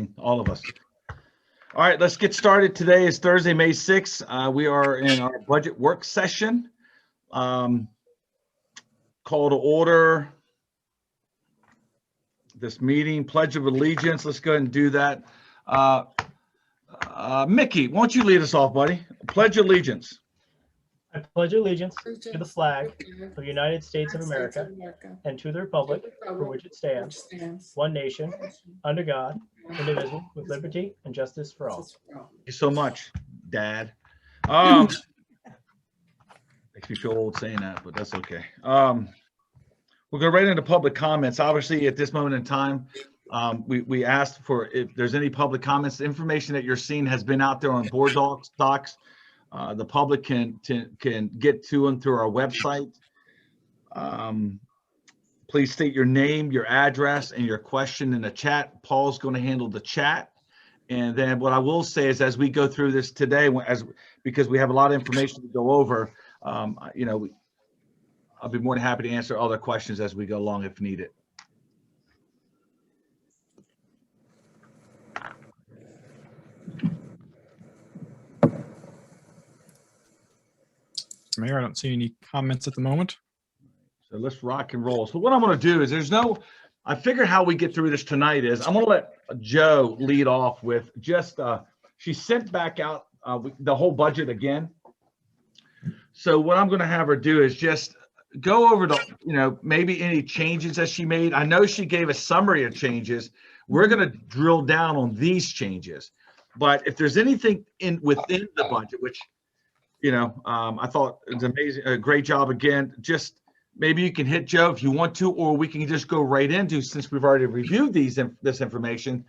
amazing, all of us. All right, let's get started. Today is Thursday, May 6th. We are in our budget work session. Call to order this meeting, Pledge of Allegiance. Let's go ahead and do that. Mickey, why don't you lead us off, buddy? Pledge allegiance. I pledge allegiance to the flag of the United States of America and to the republic for which it stands, one nation, under God, indivisible, with liberty and justice for all. Thank you so much, Dad. Makes me feel old saying that, but that's okay. We'll go right into public comments. Obviously, at this moment in time, we asked for if there's any public comments. The information that you're seeing has been out there on board docs. The public can get to them through our website. Please state your name, your address, and your question in the chat. Paul's going to handle the chat. And then what I will say is, as we go through this today, because we have a lot of information to go over, I'll be more than happy to answer other questions as we go along if needed. Mayor, I don't see any comments at the moment. So let's rock and roll. So what I'm going to do is I figure how we get through this tonight is I'm going to let Joe lead off with just, she sent back out the whole budget again. So what I'm going to have her do is just go over the, maybe any changes that she made. I know she gave a summary of changes. We're going to drill down on these changes. But if there's anything within the budget, which, I thought it was amazing, a great job again. Just maybe you can hit Joe if you want to, or we can just go right into, since we've already reviewed this information,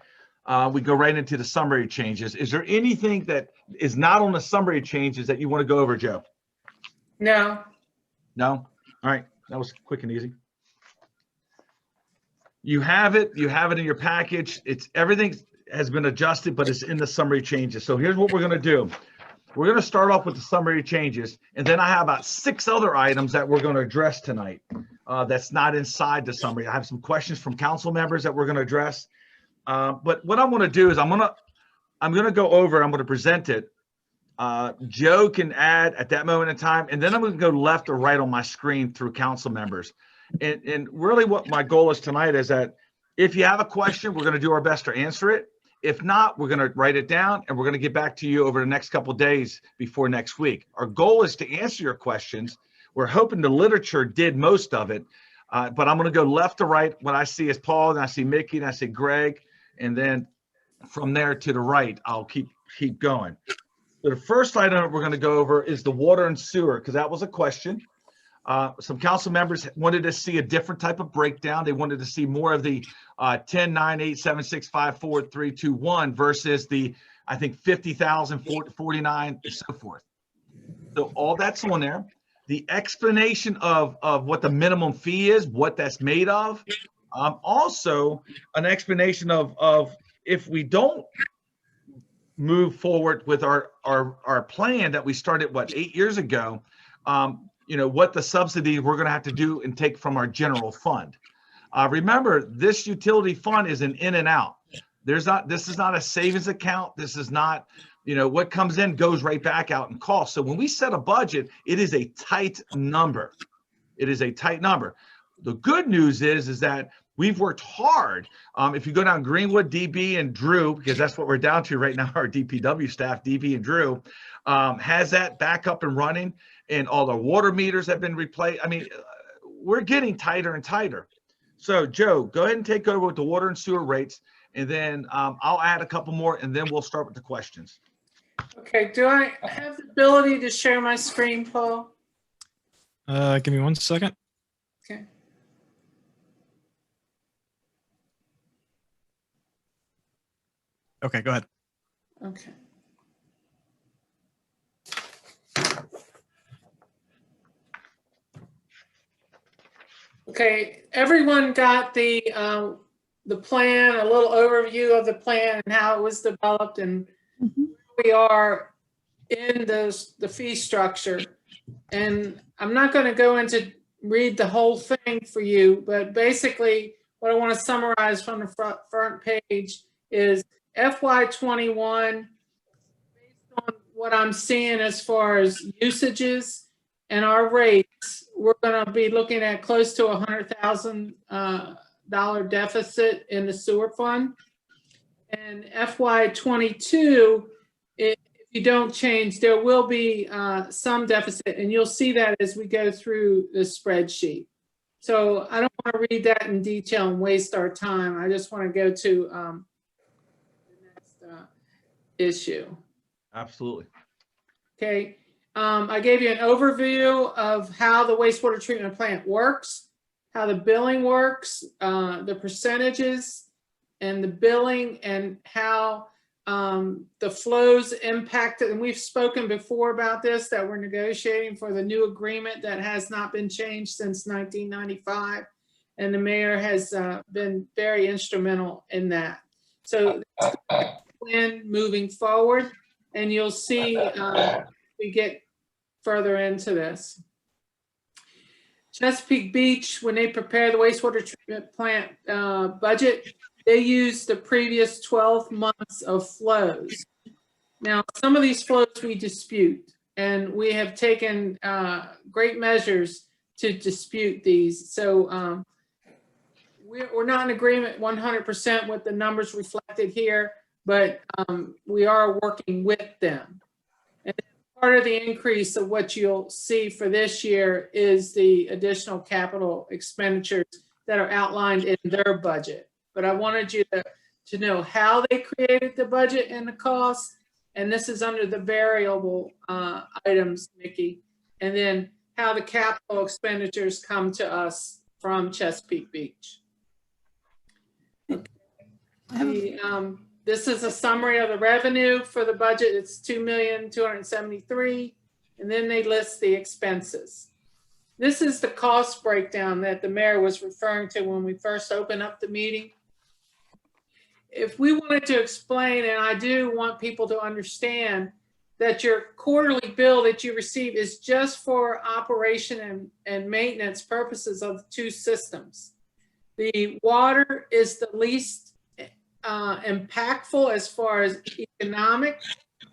we go right into the summary changes. Is there anything that is not on the summary changes that you want to go over, Joe? No. No? All right. That was quick and easy. You have it in your package. Everything has been adjusted, but it's in the summary changes. So here's what we're going to do. We're going to start off with the summary changes, and then I have about 6 other items that we're going to address tonight that's not inside the summary. I have some questions from council members that we're going to address. But what I'm going to do is I'm going to go over, I'm going to present it. Joe can add at that moment in time, and then I'm going to go left or right on my screen through council members. And really what my goal is tonight is that if you have a question, we're going to do our best to answer it. If not, we're going to write it down and we're going to get back to you over the next couple of days before next week. Our goal is to answer your questions. We're hoping the literature did most of it, but I'm going to go left to right. What I see is Paul, and I see Mickey, and I see Greg, and then from there to the right, I'll keep going. So the first item we're going to go over is the water and sewer, because that was a question. Some council members wanted to see a different type of breakdown. They wanted to see more of the 10, 9, 8, 7, 6, 5, 4, 3, 2, 1 versus the, I think, 50,000, 49, and so forth. So all that's on there. The explanation of what the minimum fee is, what that's made of. Also, an explanation of if we don't move forward with our plan that we started, 8 years ago, what the subsidy we're going to have to do and take from our general fund. Remember, this utility fund is an in and out. This is not a savings account. This is not, what comes in goes right back out in cost. So when we set a budget, it is a tight number. It is a tight number. The good news is that we've worked hard. If you go down Greenwood, DB, and Drew, because that's what we're down to right now, our DPW staff, DB and Drew, has that back up and running, and all the water meters have been replaced. I mean, we're getting tighter and tighter. So Joe, go ahead and take over with the water and sewer rates, and then I'll add a couple more, and then we'll start with the questions. Okay, do I have the ability to share my screen, Paul? Give me 1 second. Okay. Okay, go ahead. Okay. Okay, everyone got the plan, a little overview of the plan and how it was developed and we are in the fee structure. And I'm not going to go into read the whole thing for you, but basically what I want to summarize from the front page is FY21, based on what I'm seeing as far as usages and our rates, we're going to be looking at close to $100,000 deficit in the sewer fund. And FY22, if you don't change, there will be some deficit, and you'll see that as we go through the spreadsheet. So I don't want to read that in detail and waste our time. I just want to go to the next issue. Absolutely. Okay. I gave you an overview of how the wastewater treatment plant works, how the billing works, the percentages, and the billing, and how the flows impacted. And we've spoken before about this, that we're negotiating for the new agreement that has not been changed since 1995. And the mayor has been very instrumental in that. So that's the plan moving forward. And you'll see we get further into this. Chesapeake Beach, when they prepare the wastewater treatment plant budget, they use the previous 12 months of flows. Now, some of these flows we dispute, and we have taken great measures to dispute these. So we're not in agreement 100% with the numbers reflected here, but we are working with them. And part of the increase of what you'll see for this year is the additional capital expenditures that are outlined in their budget. But I wanted you to know how they created the budget and the cost. And this is under the variable items, Nikki. And then how the capital expenditures come to us from Chesapeake Beach. Okay. This is a summary of the revenue for the budget. It's $2,273,000. And then they list the expenses. This is the cost breakdown that the mayor was referring to when we first opened up the meeting. If we wanted to explain, and I do want people to understand, that your quarterly bill that you receive is just for operation and maintenance purposes of the two systems. The water is the least impactful as far as economic,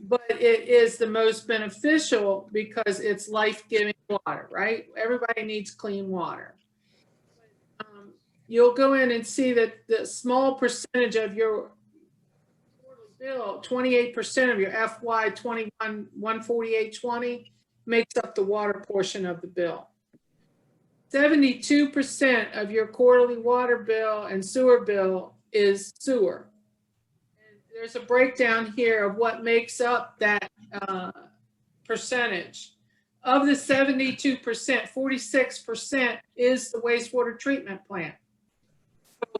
but it is the most beneficial because it's life-giving water, right? Everybody needs clean water. You'll go in and see that the small percentage of your bill, 28% of your FY21 148.20 makes up the water portion of the bill. 72% of your quarterly water bill and sewer bill is sewer. And there's a breakdown here of what makes up that percentage. Of the 72%, 46% is the wastewater treatment plant.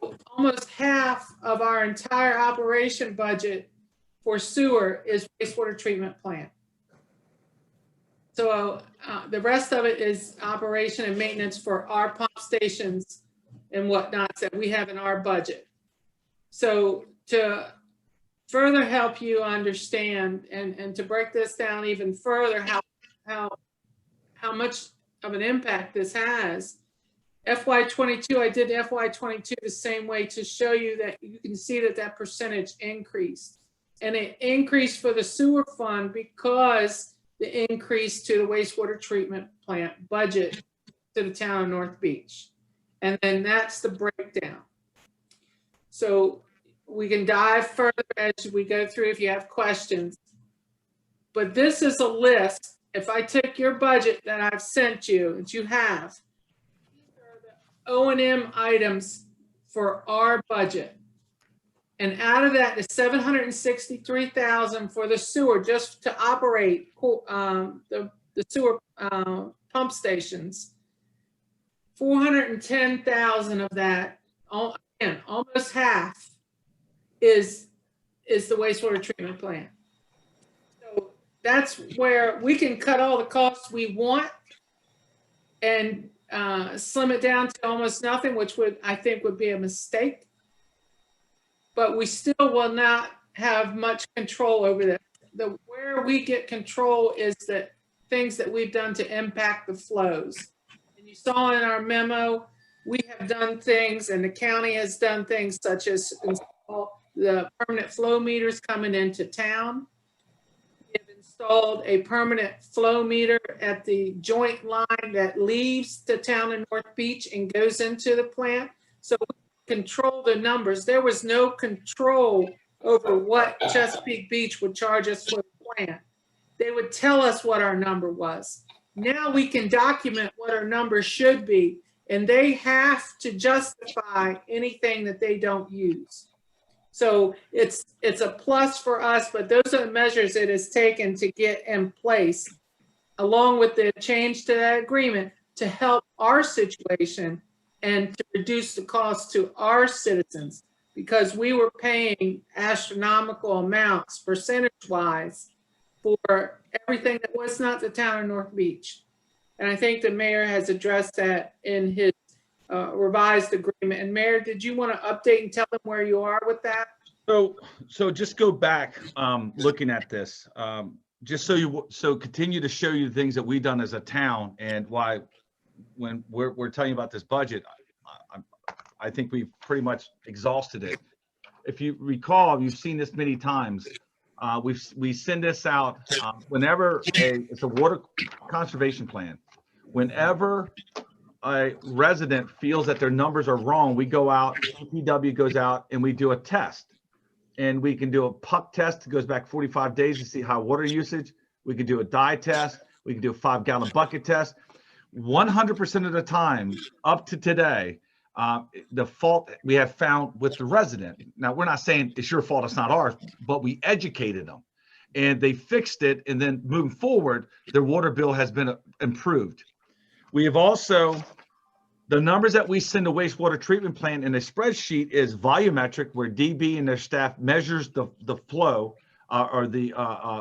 So almost half of our entire operation budget for sewer is wastewater treatment plant. So the rest of it is operation and maintenance for our pump stations and whatnot that we have in our budget. So to further help you understand and to break this down even further, how much of an impact this has, FY22, I did FY22 the same way to show you that you can see that that percentage increased. And it increased for the sewer fund because the increase to the wastewater treatment plant budget to the town of North Beach. And then that's the breakdown. So we can dive further as we go through if you have questions. But this is a list. If I take your budget that I've sent you, that you have, these are the O&M items for our budget. And out of that, the $763,000 for the sewer, just to operate the sewer pump stations. $410,000 of that, again, almost half, is the wastewater treatment plant. So that's where we can cut all the costs we want and slim it down to almost nothing, which I think would be a mistake. But we still will not have much control over that. Where we get control is the things that we've done to impact the flows. And you saw in our memo, we have done things and the county has done things such as install the permanent flow meters coming into town. We have installed a permanent flow meter at the joint line that leaves the town of North Beach and goes into the plant. So we control the numbers. There was no control over what Chesapeake Beach would charge us for the plant. They would tell us what our number was. Now we can document what our number should be, and they have to justify anything that they don't use. So it's a plus for us, but those are the measures it has taken to get in place, along with the change to that agreement, to help our situation and to reduce the cost to our citizens, because we were paying astronomical amounts percentage-wise for everything that was not the town of North Beach. And I think the mayor has addressed that in his revised agreement. And Mayor, did you want to update and tell them where you are with that? So just go back, looking at this, just so continue to show you the things that we've done as a town, and why when we're telling you about this budget, I think we've pretty much exhausted it. If you recall, you've seen this many times. We send this out whenever it's a water conservation plan. Whenever a resident feels that their numbers are wrong, we go out, DPW goes out, and we do a test. And we can do a puck test. It goes back 45 days to see high water usage. We can do a dye test. We can do a 5-gallon bucket test. 100% of the time up to today, the fault we have found with the resident. Now, we're not saying it's your fault, it's not ours, but we educated them and they fixed it. And then moving forward, their water bill has been improved. We have also, the numbers that we send to wastewater treatment plant in a spreadsheet is volumetric, where DB and their staff measures the flow or the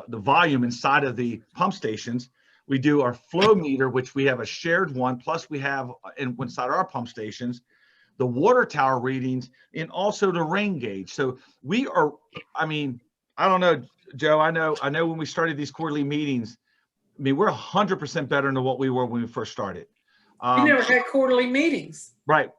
volume inside of the pump stations. We do our flow meter, which we have a shared one, plus we have inside our pump stations, the water tower readings, and also the rain gauge. So we are, I mean, I don't know, Joe, I know when we started these quarterly meetings, I mean, we're 100% better than what we were when we first started. We never had quarterly meetings. Right.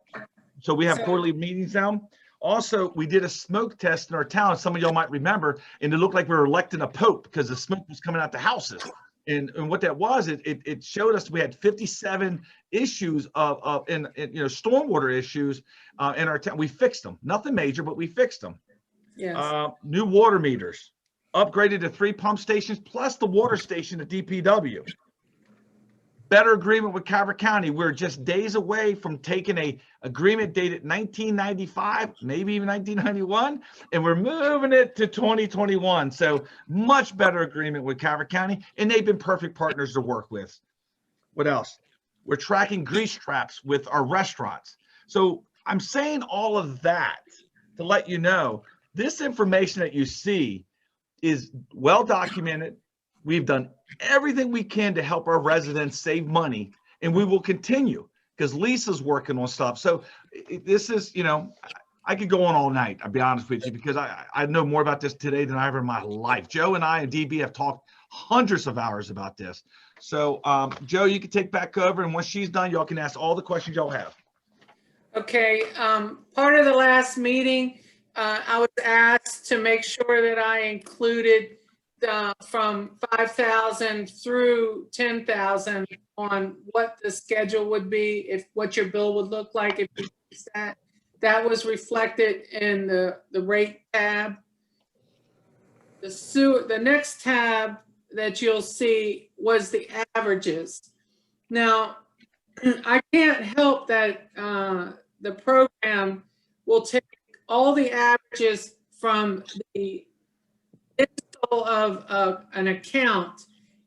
So we have quarterly meetings now. Also, we did a smoke test in our town. Some of y'all might remember, and it looked like we were electing a pope because the smoke was coming out the houses. And what that was, it showed us we had 57 issues of stormwater issues in our town. We fixed them. Nothing major, but we fixed them. Yes. New water meters, upgraded to 3 pump stations plus the water station at DPW. Better agreement with Calvert County. We're just days away from taking a agreement dated 1995, maybe even 1991, and we're moving it to 2021. So much better agreement with Calvert County, and they've been perfect partners to work with. What else? We're tracking grease traps with our restaurants. So I'm saying all of that to let you know, this information that you see is well documented. We've done everything we can to help our residents save money, and we will continue because Lisa's working on stuff. So this is, I could go on all night, I'll be honest with you, because I know more about this today than I ever in my life. Joe and I and DB have talked hundreds of hours about this. So Joe, you can take back over, and once she's done, y'all can ask all the questions y'all have. Okay. Part of the last meeting, I was asked to make sure that I included from 5,000 through 10,000 on what the schedule would be, what your bill would look like if you use that. That was reflected in the rate tab. The next tab that you'll see was the averages. Now, I can't help that the program will take all the averages from the of an account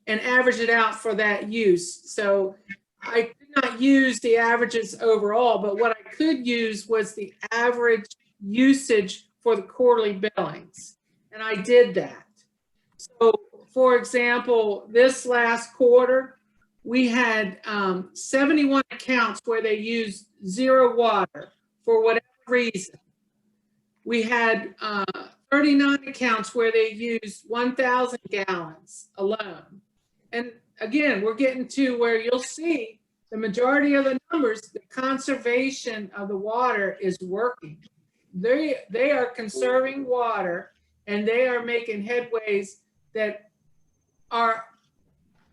and average it out for that use. So I could not use the averages overall, but what I could use was the average usage for the quarterly billings. And I did that. So for example, this last quarter, we had 71 accounts where they used 0 water for whatever reason. We had 39 accounts where they used 1,000 gallons alone. And again, we're getting to where you'll see the majority of the numbers, the conservation of the water is working. they are conserving water, and they are making headways that are,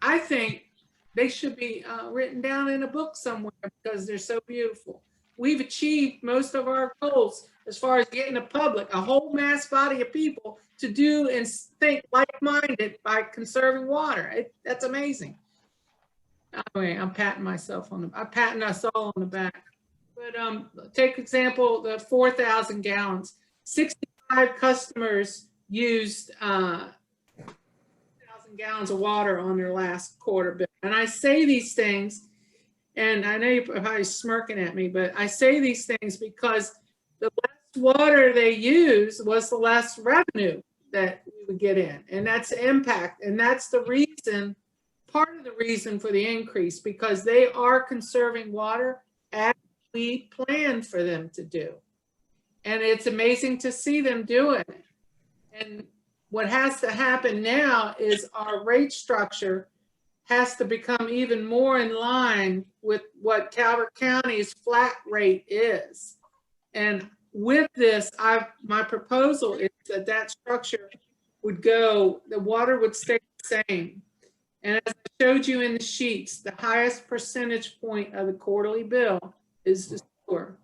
I think, they should be written down in a book somewhere because they're so beautiful. We've achieved most of our goals as far as getting the public, a whole mass body of people, to do and think like-minded by conserving water. That's amazing. Anyway, I'm patting us all on the back. But take example, the 4,000 gallons, 65 customers used 1,000 gallons of water on their last quarter bill. And I say these things, and I know you're probably smirking at me, but I say these things because the less water they use was the less revenue that we would get in. And that's the impact. And that's the reason, part of the reason for the increase, because they are conserving water as we planned for them to do. And it's amazing to see them doing it. And what has to happen now is our rate structure has to become even more in line with what Calvert County's flat rate is. And with this, my proposal is that structure would go, the water would stay the same. And as I showed you in the sheets, the highest percentage point of the quarterly bill is the sewer.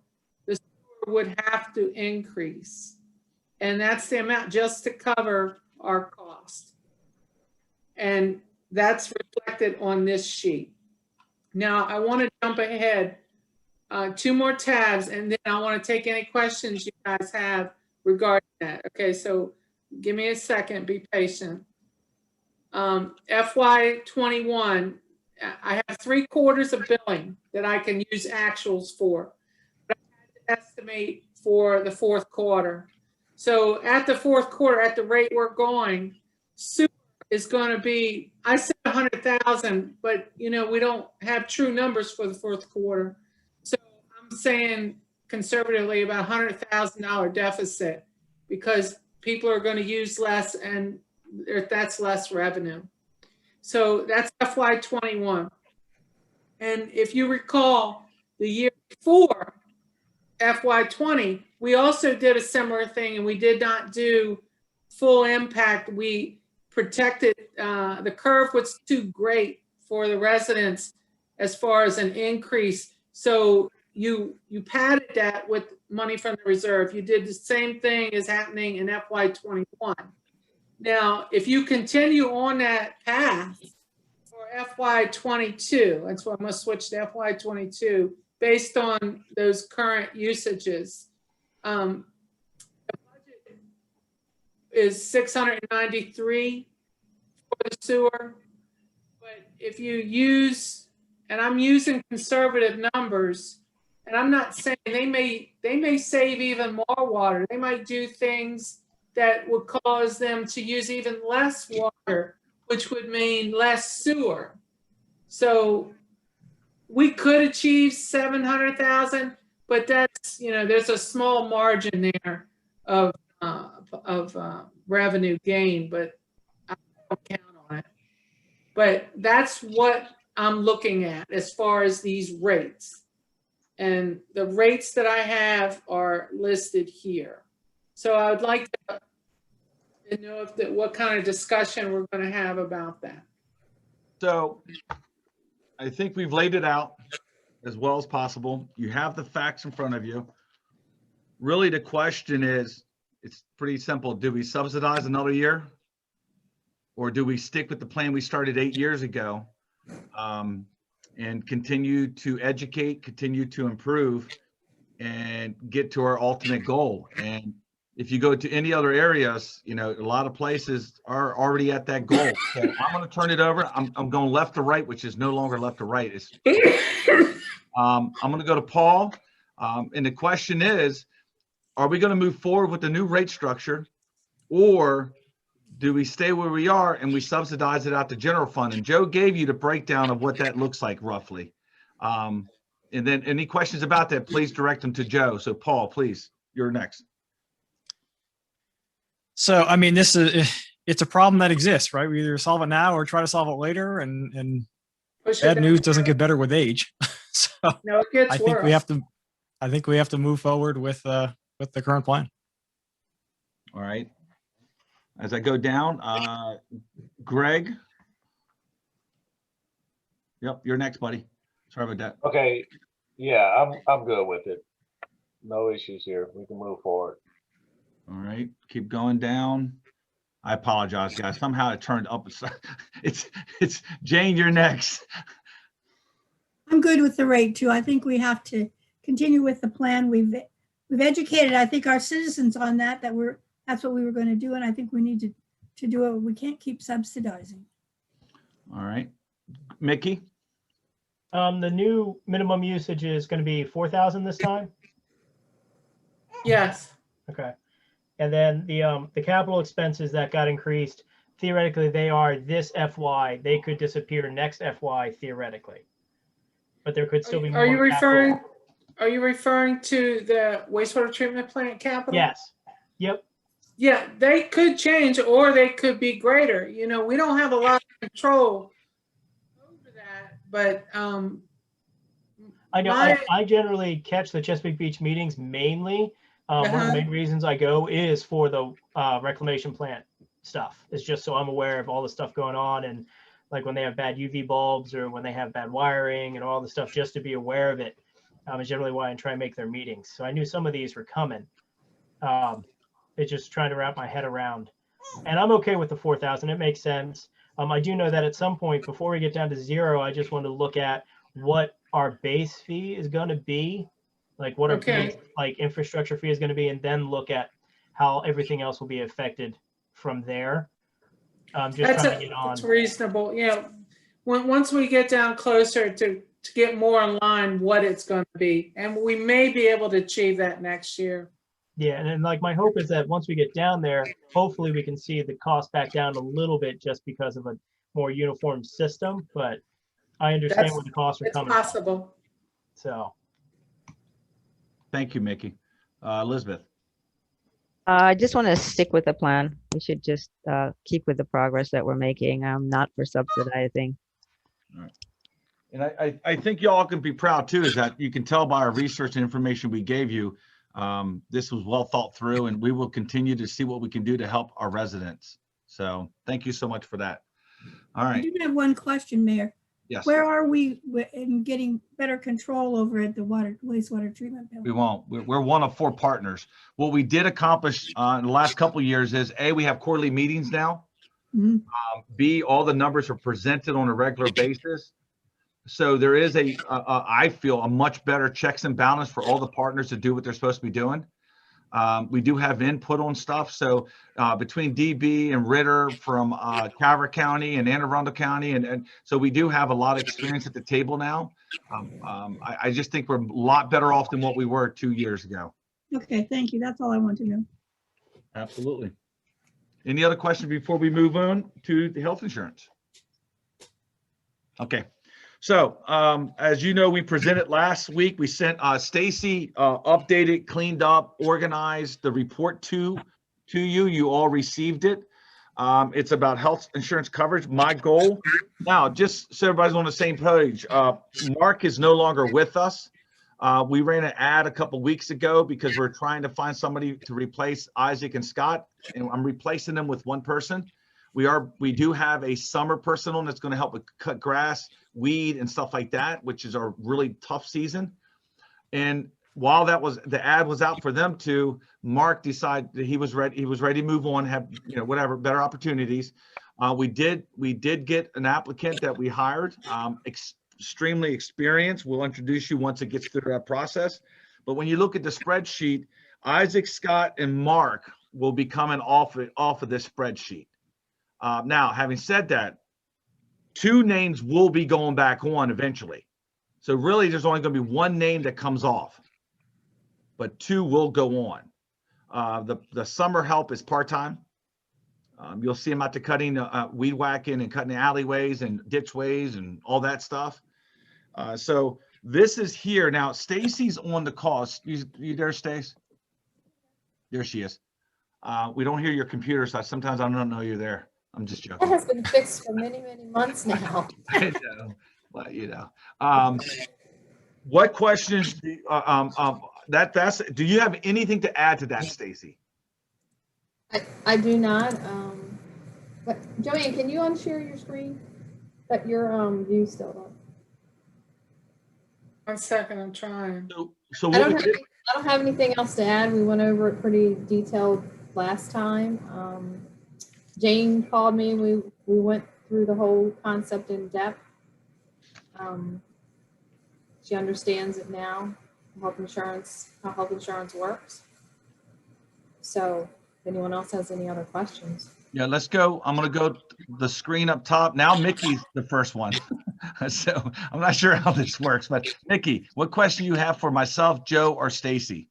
The sewer would have to increase. And that's the amount just to cover our cost. And that's reflected on this sheet. Now, I want to jump ahead 2 more tabs, and then I want to take any questions you guys have regarding that. Okay, so give me a second, be patient. FY21, I have 3 quarters of billing that I can use actuals for, but I had to estimate for the 4th quarter. So at the 4th quarter, at the rate we're going, sewer is going to be, I said 100,000, but you know, we don't have true numbers for the 4th quarter. So I'm saying conservatively about $100,000 deficit because people are going to use less and that's less revenue. So that's FY21. And if you recall, the year before FY20, we also did a similar thing, and we did not do full impact. We protected, the curve was too great for the residents as far as an increase. So you padded that with money from the reserve. You did the same thing as happening in FY21. Now, if you continue on that path for FY22, that's why I'm going to switch to FY22 based on those current usages. The budget is 693 for the sewer, but if you use, and I'm using conservative numbers, and I'm not saying they may save even more water. They might do things that would cause them to use even less water, which would mean less sewer. So we could achieve 700,000, but that's, you know, there's a small margin there of revenue gain, but I don't count on it. But that's what I'm looking at as far as these rates. And the rates that I have are listed here. So I would like to know what kind of discussion we're going to have about that. So I think we've laid it out as well as possible. You have the facts in front of you. Really, the question is, it's pretty simple. Do we subsidize another year? Or do we stick with the plan we started 8 years ago and continue to educate, continue to improve, and get to our ultimate goal? And if you go to any other areas, you know, a lot of places are already at that goal. So I'm going to turn it over. I'm going left to right, which is no longer left to right. It's, I'm going to go to Paul. And the question is, are we going to move forward with the new rate structure, or do we stay where we are and we subsidize it out to general fund? And Joe gave you the breakdown of what that looks like roughly. And then any questions about that, please direct them to Joe. So Paul, please, you're next. So, I mean, it's a problem that exists, right? We either solve it now or try to solve it later, and bad news doesn't get better with age. So No, it gets I think worse. we have to move forward with with the current plan. All right. As I go down, Greg. Yep, you're next, buddy. Sorry about that. Okay, yeah, I'm good with it. No issues here. We can move forward. All right, keep going down. I apologize, guys. Somehow it turned up. It's Jane, you're next. I'm good with the rate too. I think we have to continue with the plan. We've educated, I think, our citizens on that's what we were going to do. And I think we need to do it. We can't keep subsidizing. All right, Mickey. The new minimum usage is going to be 4,000 this time. Yes. Okay. And then the capital expenses that got increased, theoretically, they are this FY. They could disappear next FY theoretically. But there could still be more. Are you capital. referring to the wastewater treatment plant capital? Yes. Yep. Yeah, they could change or they could be greater. You know, we don't have a lot of control over that, but I know. my- I generally catch the Chesapeake Beach meetings mainly. One of the main reasons I go is for the reclamation plant stuff. It's just so I'm aware of all the stuff going on, and like when they have bad UV bulbs or when they have bad wiring and all the stuff, just to be aware of it. Is generally why I try and make their meetings. So I knew some of these were coming. It's just trying to wrap my head around. And I'm okay with the 4,000. It makes sense. I do know that at some point before we get down to zero, I just want to look at what our base fee is going to be, like what our base, like infrastructure fee is going to be, and then look at how everything else will be affected from there. Just trying to get on. That's reasonable. Yeah. Once we get down closer to get more in line what it's going to be, and we may be able to achieve that next year. Yeah, and then like my hope is that once we get down there, hopefully we can see the cost back down a little bit just because of a more uniform system. But I understand where the costs are It's coming from. possible. So Thank you, Mickey. Elizabeth. I just want to stick with the plan. We should just keep with the progress that we're making. I'm not for subsidizing. And I think y'all can be proud too, is that you can tell by our research and information we gave you, this was well thought through, and we will continue to see what we can do to help our residents. So thank you so much for that. All I right. do have one question, Mayor. Yes, Where are we in getting better control over at the wastewater treatment we plant? won't. We're one of 4 partners. What we did accomplish in the last couple of years is A, we have quarterly meetings now. Mhm. B, all the numbers are presented on a regular basis. So there is I feel a much better checks and balance for all the partners to do what they're supposed to be doing. We do have input on stuff. So between DB and Ritter from Calvert County and Anne Arundel County. And so we do have a lot of experience at the table now. I just think we're a lot better off than what we were 2 years ago. Okay, thank you. That's all I want to know. Absolutely. Any other questions before we move on to the health insurance? Okay. So as you know, we presented last week. We sent Stacy updated, cleaned up, organized the report to you. You all received it. It's about health insurance coverage. My goal now, just so everybody's on the same page, Mark is no longer with us. We ran an ad a couple weeks ago because we're trying to find somebody to replace Isaac and Scott, and I'm replacing them with one person. We do have a summer person on that's going to help with cut grass, weed, and stuff like that, which is a really tough season. And while the ad was out for them to, Mark decided that he was ready to move on, have whatever better opportunities. We did get an applicant that we hired, extremely experienced. We'll introduce you once it gets through that process. But when you look at the spreadsheet, Isaac, Scott, and Mark will be coming off of this spreadsheet. Now, having said that, 2 names will be going back on eventually. So really, there's only going to be 1 name that comes off, but 2 will go on. The summer help is part-time. You'll see them out to cutting, weed whacking and cutting the alleyways and ditchways and all that stuff. So this is here. Now, Stacy's on the call. You there, Stace? There she is. We don't hear your computer, so sometimes I don't know you're there. I'm just joking. That has been fixed for many, many months now. I know, but what questions do you have anything to add to that, Stacy? I do not, but Joanne, can you unshare your screen? That your, view still up? 1 second, I'm trying. So I what don't we have, did, I don't have anything else to add. We went over it pretty detailed last time. Jane called me. We went through the whole concept in depth. She understands it now, how health insurance works. So if anyone else has any other questions. yeah, let's go. I'm gonna go the screen up top. Now Mickey's the first one. So I'm not sure how this works, but Mickey, what question you have for myself, Joe, or Stacy?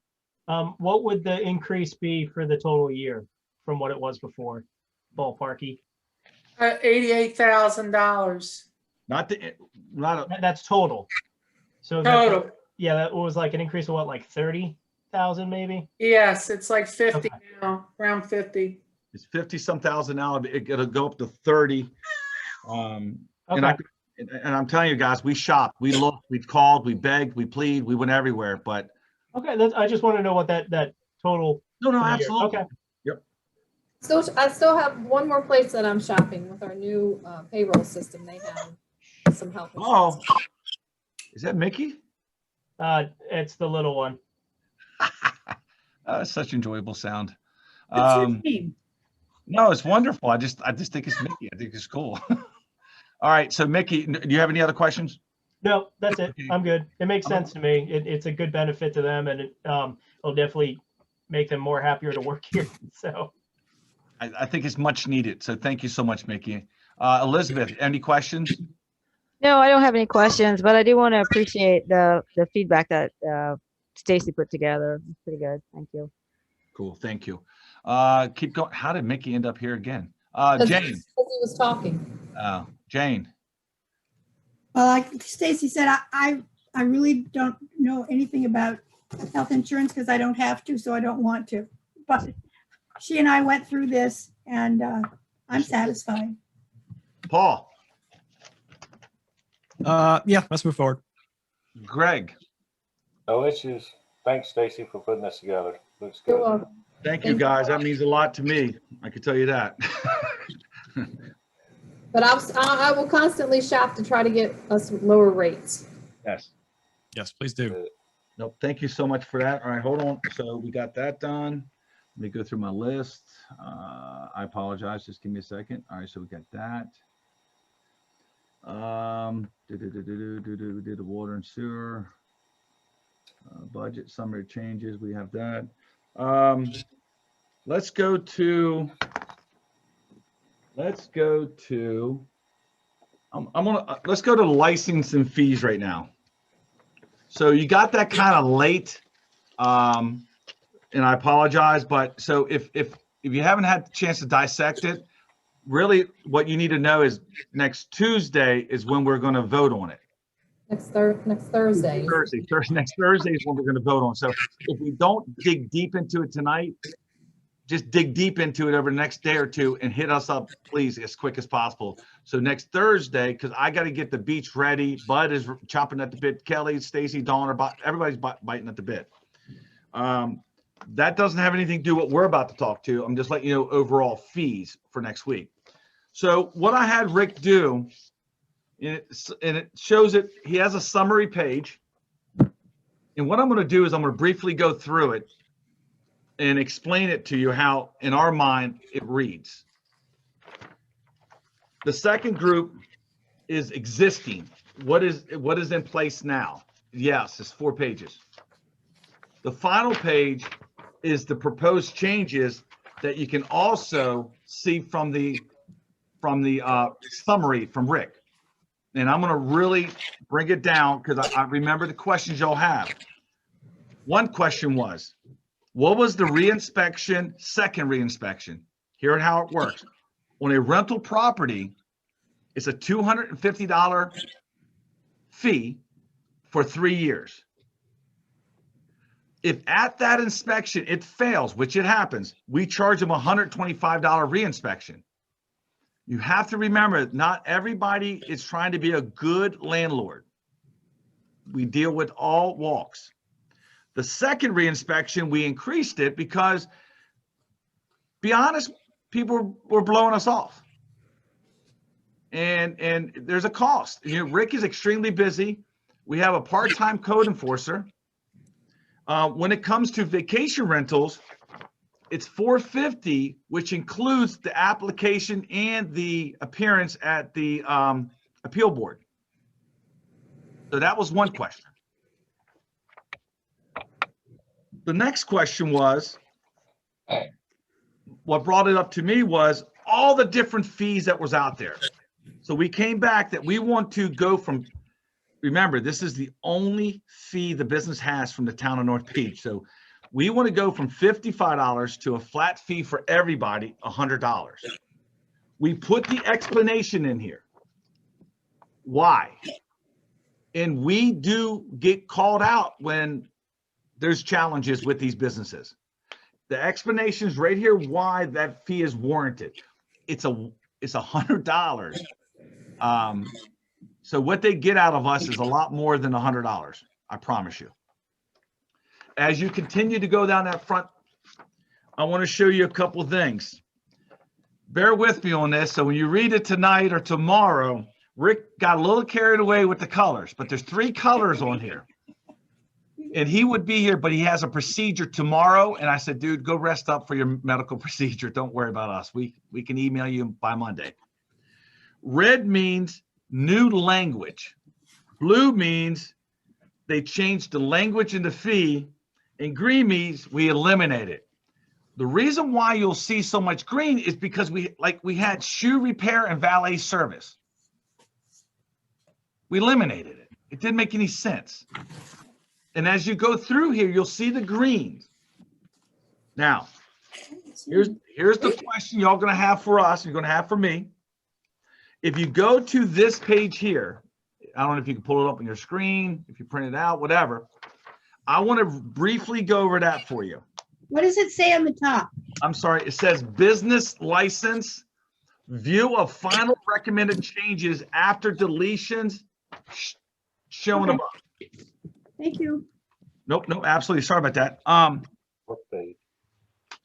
What would the increase be for the total year from what it was before? Ballparky. $88,000 That's total. So that's, total. yeah, that was like an increase of what, like 30,000 maybe? Yes, it's like 50 Okay. now, around 50. It's 50-some thousand now. It'll go up to 30. And I'm telling you guys, we shopped, we looked, we called, we begged, we plead, we went everywhere, but Okay, I just want to know what that total. no, for the year. absolutely. Okay. I still have one more place that I'm shopping with our new payroll system. They have some help. Oh, is that Mickey? It's the little one. That's such enjoyable sound. What's your name? No, it's wonderful. I just think it's Mickey. I think it's cool. All right. So Mickey, do you have any other questions? No, that's it. Okay. I'm good. It makes sense to me. It's a good benefit to them, and it'll definitely make them more happier to work here. So I think it's much needed. So thank you so much, Mickey. Elizabeth, any questions? No, I don't have any questions, but I do want to appreciate the feedback that Stacy put together. It's pretty good. Thank you. Cool. Thank you. Keep going. How did Mickey end up here again? Because Jane. he was talking. Jane. Well, like Stacy said, I really don't know anything about health insurance because I don't have to, so I don't want to. But she and I went through this and I'm satisfied. Paul. Yeah, let's move forward. Greg. No issues. Thanks, Stacy, for putting this together. Looks You're good. welcome. Thank you, guys. That means a lot to me. I can tell you that. But I will constantly shop to try to get us lower rates. Yes. Yes, please do. Nope. Thank you so much for that. All right, hold on. So we got that done. Let me go through my list. I apologize. Just give me a second. All right, so we got that. We did the water and sewer. Budget summary changes. We have that. Let's go to. Let's go to license and fees right now. So you got that kind of late, and I apologize, but so if you haven't had the chance to dissect it, really what you need to know is next Tuesday is when we're going to vote on it. Next Thursday. Next Thursday is when we're going to vote on. So if we don't dig deep into it tonight, just dig deep into it over the next day or two and hit us up, please, as quick as possible. So next Thursday, because I got to get the beach ready. Bud is chomping at the bit. Kelly, Stacy, Dawn are everybody's biting at the bit. That doesn't have anything to do with what we're about to talk to. I'm just letting you know overall fees for next week. So what I had Rick do, and it shows it, he has a summary page. And what I'm going to do is I'm going to briefly go through it and explain it to you how, in our mind, it reads. The second group is existing. What is in place now? Yes, it's 4 pages. The final page is the proposed changes that you can also see from the summary from Rick. And I'm going to really bring it down because I remember the questions y'all have. One question was, what was the reinspection, second reinspection? Here's how it works. On a rental property, it's a $250 fee for 3 years. If at that inspection it fails, which it happens, we charge them a $125 reinspection. You have to remember, not everybody is trying to be a good landlord. We deal with all walks. The second reinspection, we increased it because, be honest, people were blowing us off. And there's a cost. You know, Rick is extremely busy. We have a part-time code enforcer. When it comes to vacation rentals, it's $450, which includes the application and the appearance at the appeal board. So that was one question. The next question was, what brought it up to me was all the different fees that was out there. So we came back that we want to go from, remember, this is the only fee the business has from the town of North Beach. So we want to go from $55 to a flat fee for everybody, $100. We put the explanation in here. Why? And we do get called out when there's challenges with these businesses. The explanation is right here why that fee is warranted. It's $100. So what they get out of us is a lot more than $100. I promise you. As you continue to go down that front, I want to show you a couple things. Bear with me on this. So when you read it tonight or tomorrow, Rick got a little carried away with the colors, but there's 3 colors on here. And he would be here, but he has a procedure tomorrow. And I said, dude, go rest up for your medical procedure. Don't worry about us. We can email you by Monday. Red means new language. Blue means they changed the language in the fee. And green means we eliminate it. The reason why you'll see so much green is because we had shoe repair and valet service. We eliminated it. It didn't make any sense. And as you go through here, you'll see the greens. Now, here's the question y'all gonna have for us, you're gonna have for me. If you go to this page here, I don't know if you can pull it up on your screen, if you print it out, whatever. I want to briefly go over that for you. What does it say on the top? I'm sorry, it says business license, view of final recommended changes after deletions shown above. Thank you. Nope, absolutely. Sorry about that. What page?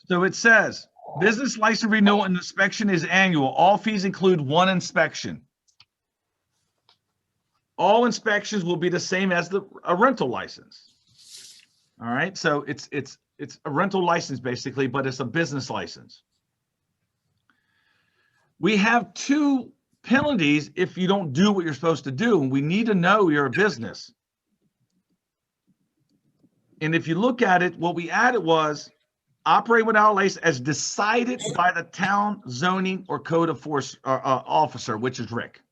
So it says business license renewal and inspection is annual. All fees include one inspection. All inspections will be the same as a rental license. All right, so it's a rental license basically, but it's a business license. We have 2 penalties if you don't do what you're supposed to do, and we need to know you're a business. And if you look at it, what we added was operate without a license as decided by the town zoning or code enforcement officer, which is Rick.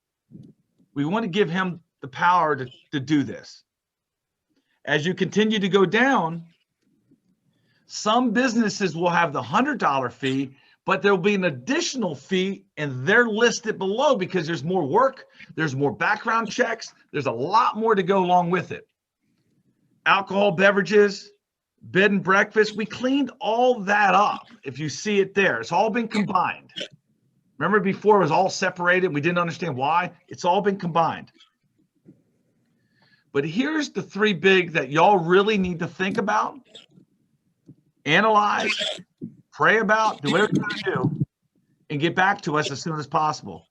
We want to give him the power to do this. As you continue to go down, some businesses will have the $100 fee, but there'll be an additional fee, and they're listed below because there's more work, there's more background checks, there's a lot more to go along with it. Alcohol beverages, bed and breakfast, we cleaned all that up. If you see it there, it's all been combined. Remember before it was all separated, we didn't understand why? It's all been combined. But here's the 3 big that y'all really need to think about, analyze, pray about, do whatever you want to do, and get back to us as soon as possible.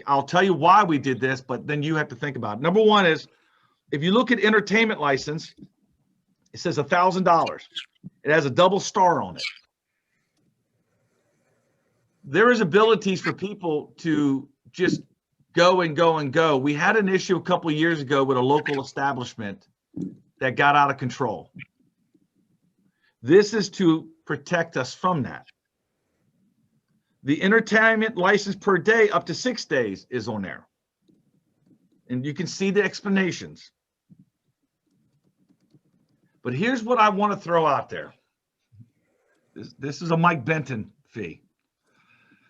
I'll tell you why we did this, but then you have to think about it. Number 1 is, if you look at entertainment license, it says $1,000. It has a double star on it. There is abilities for people to just go and go and go. We had an issue a couple of years ago with a local establishment that got out of control. This is to protect us from that. The entertainment license per day up to 6 days is on there. And you can see the explanations. But here's what I want to throw out there. This is a Mike Benton fee.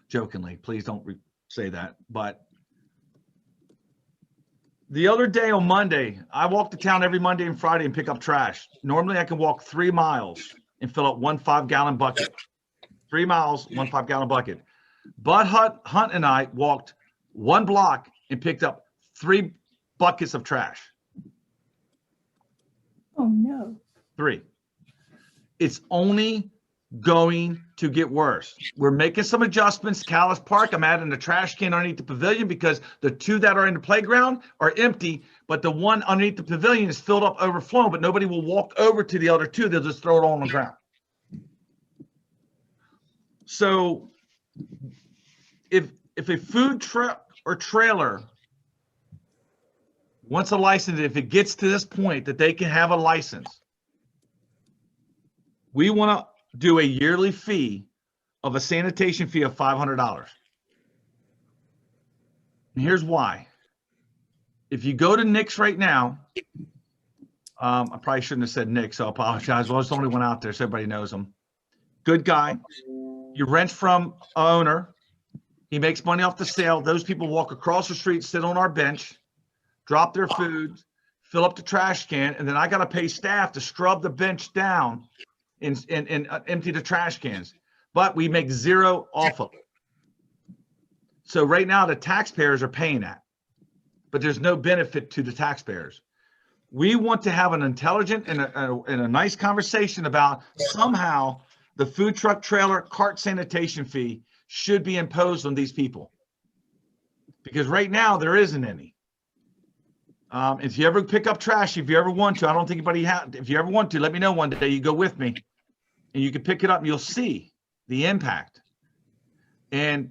Jokingly, please don't say that. But the other day on Monday, I walk to town every Monday and Friday and pick up trash. Normally I can walk 3 miles and fill up 1 5-gallon bucket. 3 miles, 1 5-gallon bucket. Bud Hunt and I walked 1 block and picked up 3 buckets of trash. Oh, no. 3. It's only going to get worse. We're making some adjustments. Callis Park, I'm adding the trash can underneath the pavilion because the 2 that are in the playground are empty, but the one underneath the pavilion is filled up, overflowing, but nobody will walk over to the other 2. They'll just throw it all on the ground. So if a food truck or trailer wants a license, if it gets to this point that they can have a license, we want to do a yearly fee of a sanitation fee of $500. And here's why. If you go to Nick's right now, I probably shouldn't have said Nick, so I apologize. Well, there's only one out there, so everybody knows him. Good guy. You rent from an owner. He makes money off the sale. Those people walk across the street, sit on our bench, drop their food, fill up the trash can, and then I got to pay staff to scrub the bench down and empty the trash cans. But we make 0 off of it. So right now the taxpayers are paying that, but there's no benefit to the taxpayers. We want to have an intelligent and a nice conversation about somehow the food truck trailer cart sanitation fee should be imposed on these people. Because right now there isn't any. If you ever pick up trash, if you ever want to, I don't think anybody has, if you ever want to, let me know one day, you go with me and you can pick it up and you'll see the impact. And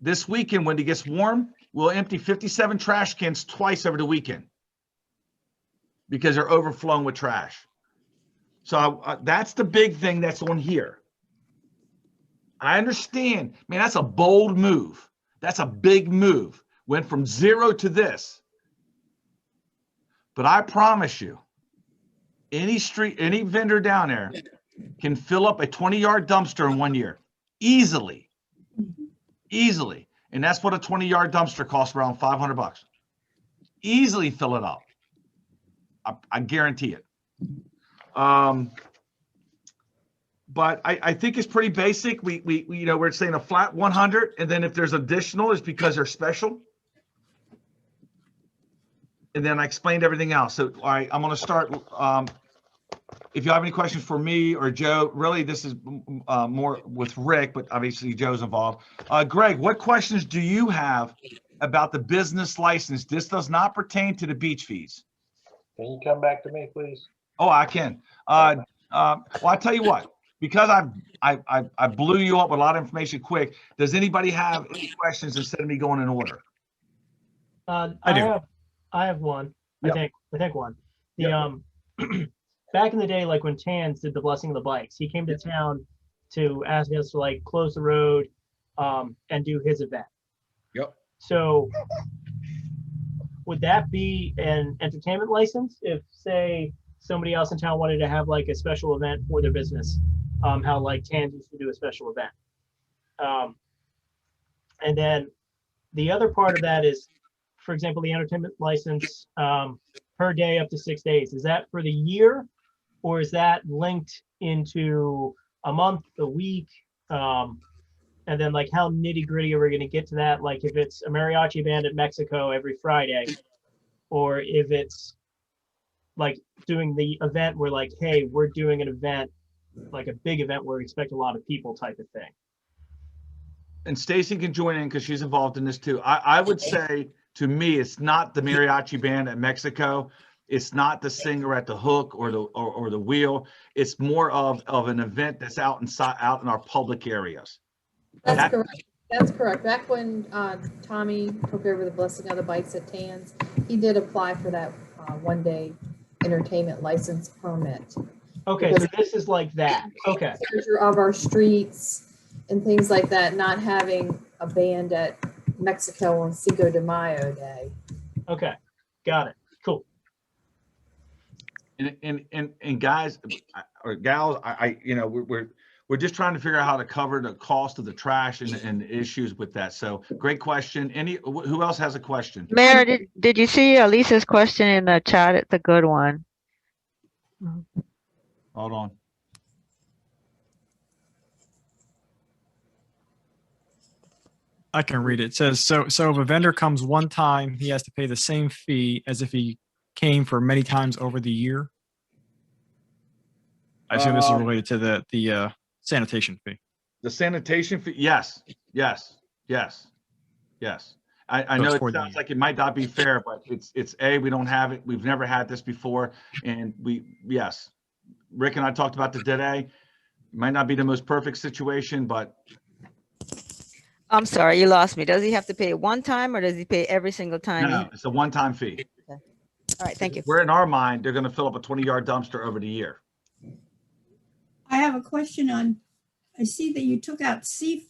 this weekend, when it gets warm, we'll empty 57 trash cans twice over the weekend because they're overflowing with trash. So that's the big thing that's on here. I understand, man, that's a bold move. That's a big move. Went from 0 to this. But I promise you, any vendor down there can fill up a 20-yard dumpster in 1 year. Easily. Easily. And that's what a 20-yard dumpster costs, around $500. Easily fill it up. I guarantee it. But I think it's pretty basic. We we're saying a flat 100, and then if there's additional, it's because they're special. And then I explained everything else. So I'm going to start. If you have any questions for me or Joe, really this is more with Rick, but obviously Joe's involved. Greg, what questions do you have about the business license? This does not pertain to the beach fees. Can you come back to me, please? Oh, I can. Well, I tell you what, because I blew you up with a lot of information quick. Does anybody have any questions instead of me going in order? I do. I have one. Yep. I think one. The back in the day, like when Tans did the blessing of the bikes, he came to town to ask us to like close the road and do his event. Yep. So would that be an entertainment license if, say, somebody else in town wanted to have like a special event for their business, how like Tans used to do a special event? And then the other part of that is, for example, the entertainment license per day up to 6 days. Is that for the year, or is that linked into a month, a week? And then like how nitty gritty are we going to get to that? Like if it's a mariachi band at Mexico every Friday, or if it's like doing the event where like, hey, we're doing an event, like a big event where we expect a lot of people type of thing. And Stacy can join in because she's involved in this too. I would say, to me, it's not the mariachi band at Mexico. It's not the singer at the hook or the wheel. It's more of an event that's out in our public areas. That's correct. That's correct. Back when Tommy took over the blessing of the bikes at Tans, he did apply for that 1-day entertainment license permit. Okay, so this is like that. Okay. Of our streets and things like that, not having a band at Mexico on Cinco de Mayo Day. Okay, got it. Cool. And guys or gals, we're just trying to figure out how to cover the cost of the trash and the issues with that. So great question. Who else has a question? Mayor, did you see Lisa's question in the chat? It's a good one. Hold on. I can read it. It says, so if a vendor comes one time, he has to pay the same fee as if he came for many times over the year. I assume this is related to the sanitation fee. The sanitation fee, yes, yes, yes, yes. I So know it's it for sounds the- like it might not be fair, but it's we don't have it. We've never had this before. And yes. Rick and I talked about it today. Might not be the most perfect situation, but I'm sorry, you lost me. Does he have to pay one time or does he pay every single time? no, it's a one-time fee. All right, thank you. Where in our mind, they're gonna fill up a 20-yard dumpster over the year. I have a question on, I see that you took out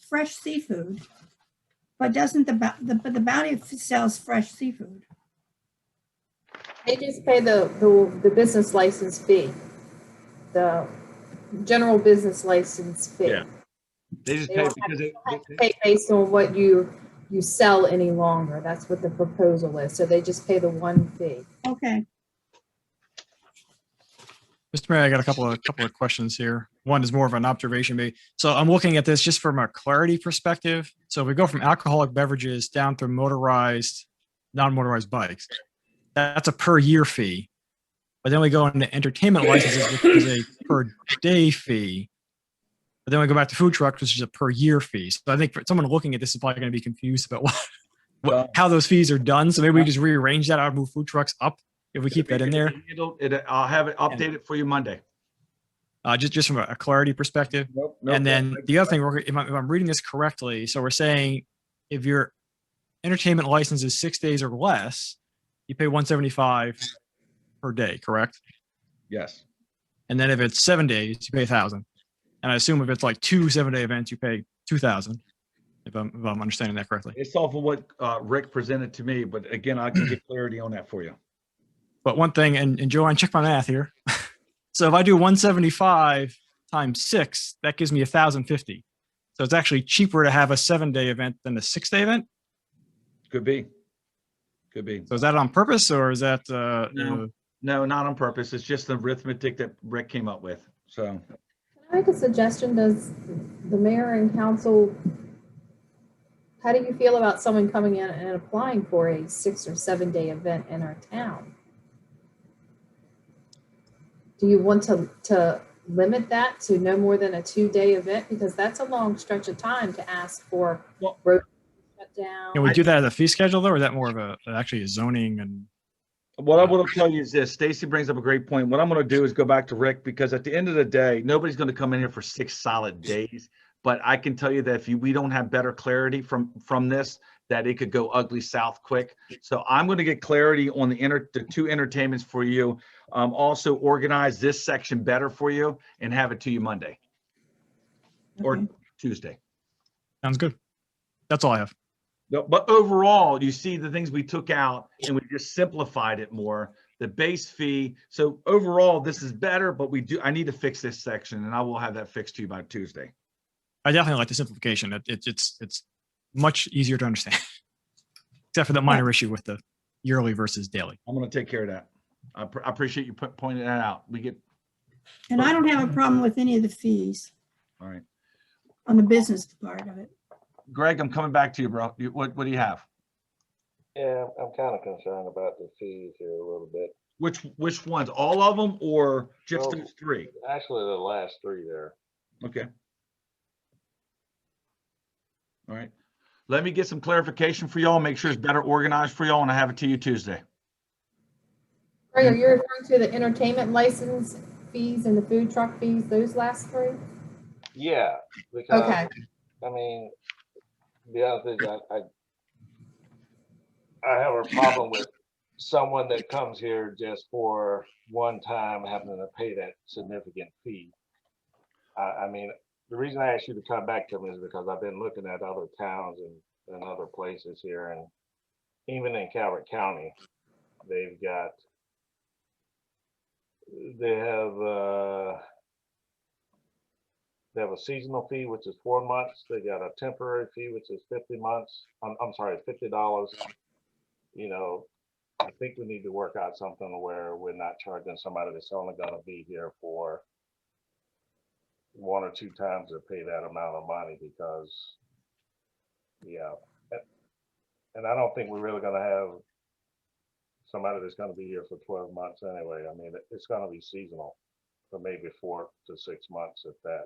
fresh seafood, but doesn't the Bounty sells fresh seafood? They just pay the business license fee, the general business license fee. Yeah. They just They pay don't because have to pay based on what you sell any longer. That's what the proposal is. So they just pay the one fee. Okay, Mr. Mayor, I got a couple of questions here. One is more of an observation, maybe. So I'm looking at this just from a clarity perspective. So if we go from alcoholic beverages down through motorized, non-motorized bikes, that's a per year fee. But then we go into entertainment licenses, which is a per day fee. But then we go back to food trucks, which is a per year fee. So I think for someone looking at this is probably going to be confused about how those fees are done. So maybe we just rearrange that. I'll move food trucks up if we keep that in there. I'll have it updated for you Monday. Just from a clarity perspective. Nope. And then the other thing, if I'm reading this correctly, so we're saying if your entertainment license is 6 days or less, you pay $175 per day, correct? Yes. And then if it's 7 days, you pay $1,000. And I assume if it's like 2 7-day events, you pay $2,000. If I'm understanding that correctly. It's off of what Rick presented to me, but again, I can get clarity on that for you. But one thing, and Joanne, check my math here. So if I do 175 times 6, that gives me 1,050. So it's actually cheaper to have a 7-day event than a 6-day event. Could be. Could be. So is that on purpose or is that? No, not on purpose. It's just the arithmetic that Rick came up with. So Can I make a suggestion? Does the mayor and council, how do you feel about someone coming in and applying for a 6 or 7 day event in our town? Do you want to limit that to no more than a 2-day event? Because that's a long stretch of time to ask for road shut down. Can we do that as a fee schedule though, or is that more of actually a zoning and? what I want to tell you is this, Stacy brings up a great point. What I'm going to do is go back to Rick, because at the end of the day, nobody's going to come in here for 6 solid days. But I can tell you that if we don't have better clarity from this, that it could go ugly south quick. So I'm going to get clarity on the 2 entertainments for you. Also organize this section better for you and have it to you Monday or Tuesday. Sounds good. That's all I have. No, but overall, you see the things we took out and we just simplified it more, the base fee. So overall, this is better, but I need to fix this section and I will have that fixed to you by Tuesday. I definitely like the simplification. It's much easier to understand, except for the minor issue with the yearly versus daily. I'm going to take care of that. I appreciate you pointing that out. and I don't have a problem with any of the fees All right. on the business part of it. Greg, I'm coming back to you, bro. What do you have? Yeah, I'm kind of concerned about the fees here a little bit. Which ones? All of them or just Well, those 3? Actually, the last 3 there. Okay. All right. Let me get some clarification for y'all. Make sure it's better organized for y'all and I have it to you Tuesday. Ray, are you referring to the entertainment license fees and the food truck fees, those last 3? Yeah, because Okay. I mean, to be honest with you, I have a problem with someone that comes here just for one time having to pay that significant fee. I mean, the reason I asked you to come back to me is because I've been looking at other towns and other places here, and even in Calvert County, they have a seasonal fee, which is 4 months. They got a temporary fee, which is 50 months. I'm sorry, $50. You know, I think we need to work out something where we're not charging somebody that's only going to be here for 1 or 2 times to pay that amount of money, because, yeah. And I don't think we're really going to have somebody that's going to be here for 12 months anyway. I mean, it's going to be seasonal. or maybe 4 to 6 months at that.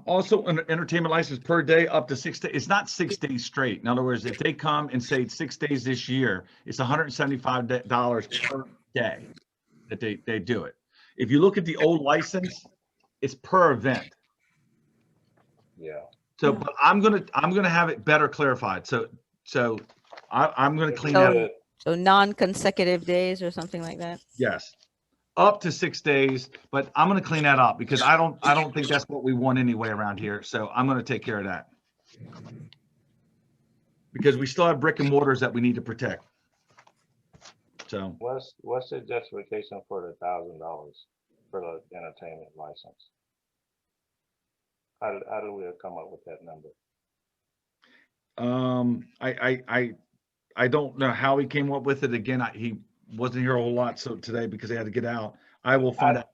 Also, an entertainment license per day up to 6 days. It's not 6 days straight. In other words, if they come and say it's 6 days this year, it's $175 per day that they do it. If you look at the old license, it's per event. Yeah. So, but I'm gonna have it better clarified. So I'm gonna clean So- that up. So non-consecutive days or something like that? Yes. Up to 6 days, but I'm gonna clean that up because I don't think that's what we want anyway around here. So I'm gonna take care of that. Because we still have brick and mortars that we need to protect. So, What's the justification for the $1,000 for the entertainment license? How did we come up with that number? I don't know how he came up with it. Again, he wasn't here a whole lot so today because he had to get out. I will find out.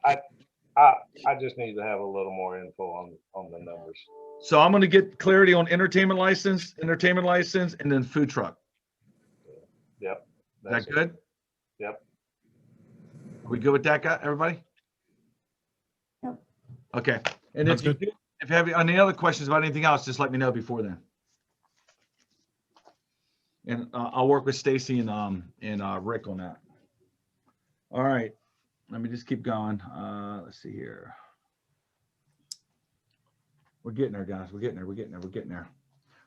I just need to have a little more info on the numbers. So I'm gonna get clarity on entertainment license, and then food truck. Yep. Is that's that it. good? Yep. Are we good with that, guy, everybody? Yep. Okay. And That's if you have any other questions about anything else, just let me know before then. And I'll work with Stacy and Rick on that. All right. Let me just keep going. Let's see here. We're getting there, guys. We're getting there.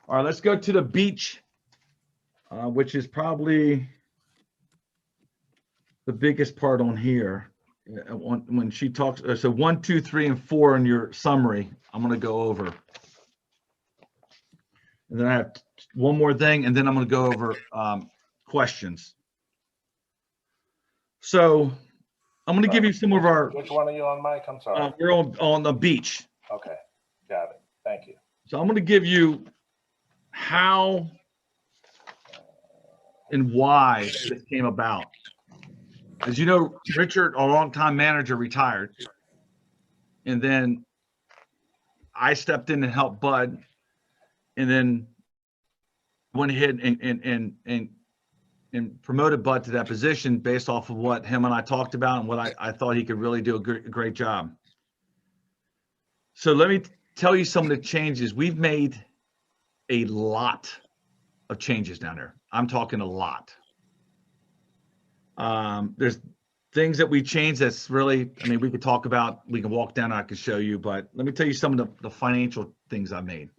All right, let's go to the beach, which is probably the biggest part on here. When she talks, so 1, 2, 3, and 4 in your summary, I'm going to go over. And then I have one more thing, and then I'm going to go over questions. So I'm going to give you some of our. Which one are you on, Mike? I'm sorry. We're on the beach. Okay, got it. Thank you. So I'm going to give you how and why this came about. As you know, Richard, our longtime manager, retired. And then I stepped in and helped Bud. And then went ahead and promoted Bud to that position based off of what him and I talked about and what I thought he could really do a great job. So let me tell you some of the changes. We've made a lot of changes down there. I'm talking a lot. There's things that we changed that's really, I mean, we could talk about, we can walk down, I could show you, but let me tell you some of the financial things I made.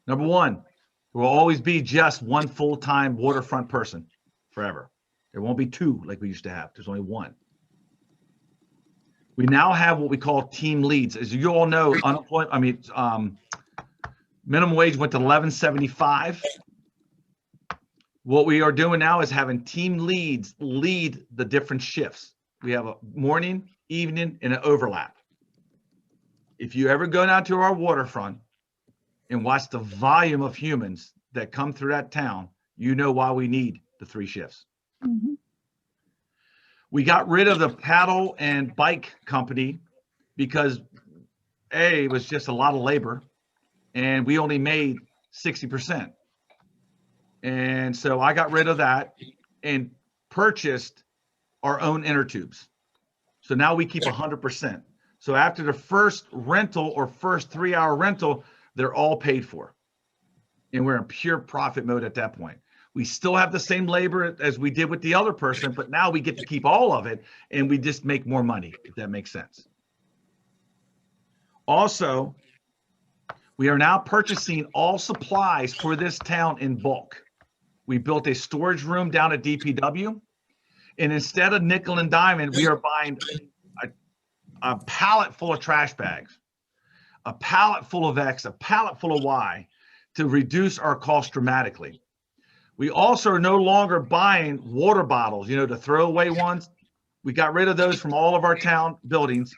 Number one, there will always be just one full-time waterfront person forever. There won't be two like we used to have. There's only one. We now have what we call team leads. As you all know, minimum wage went to $11.75. What we are doing now is having team leads lead the different shifts. We have a morning, evening, and an overlap. If you ever go down to our waterfront and watch the volume of humans that come through that town, you know why we need the 3 shifts. Mhm. We got rid of the paddle and bike company because it was just a lot of labor and we only made 60%. And so I got rid of that and purchased our own inner tubes. So now we keep 100%. So after the first rental or first 3-hour rental, they're all paid for. And we're in pure profit mode at that point. We still have the same labor as we did with the other person, but now we get to keep all of it and we just make more money, if that makes sense. Also, we are now purchasing all supplies for this town in bulk. We built a storage room down at DPW. And instead of nickel and diamond, we are buying a pallet full of trash bags, a pallet full of X, a pallet full of Y to reduce our cost dramatically. We also are no longer buying water bottles, you know, the throwaway ones. We got rid of those from all of our town buildings.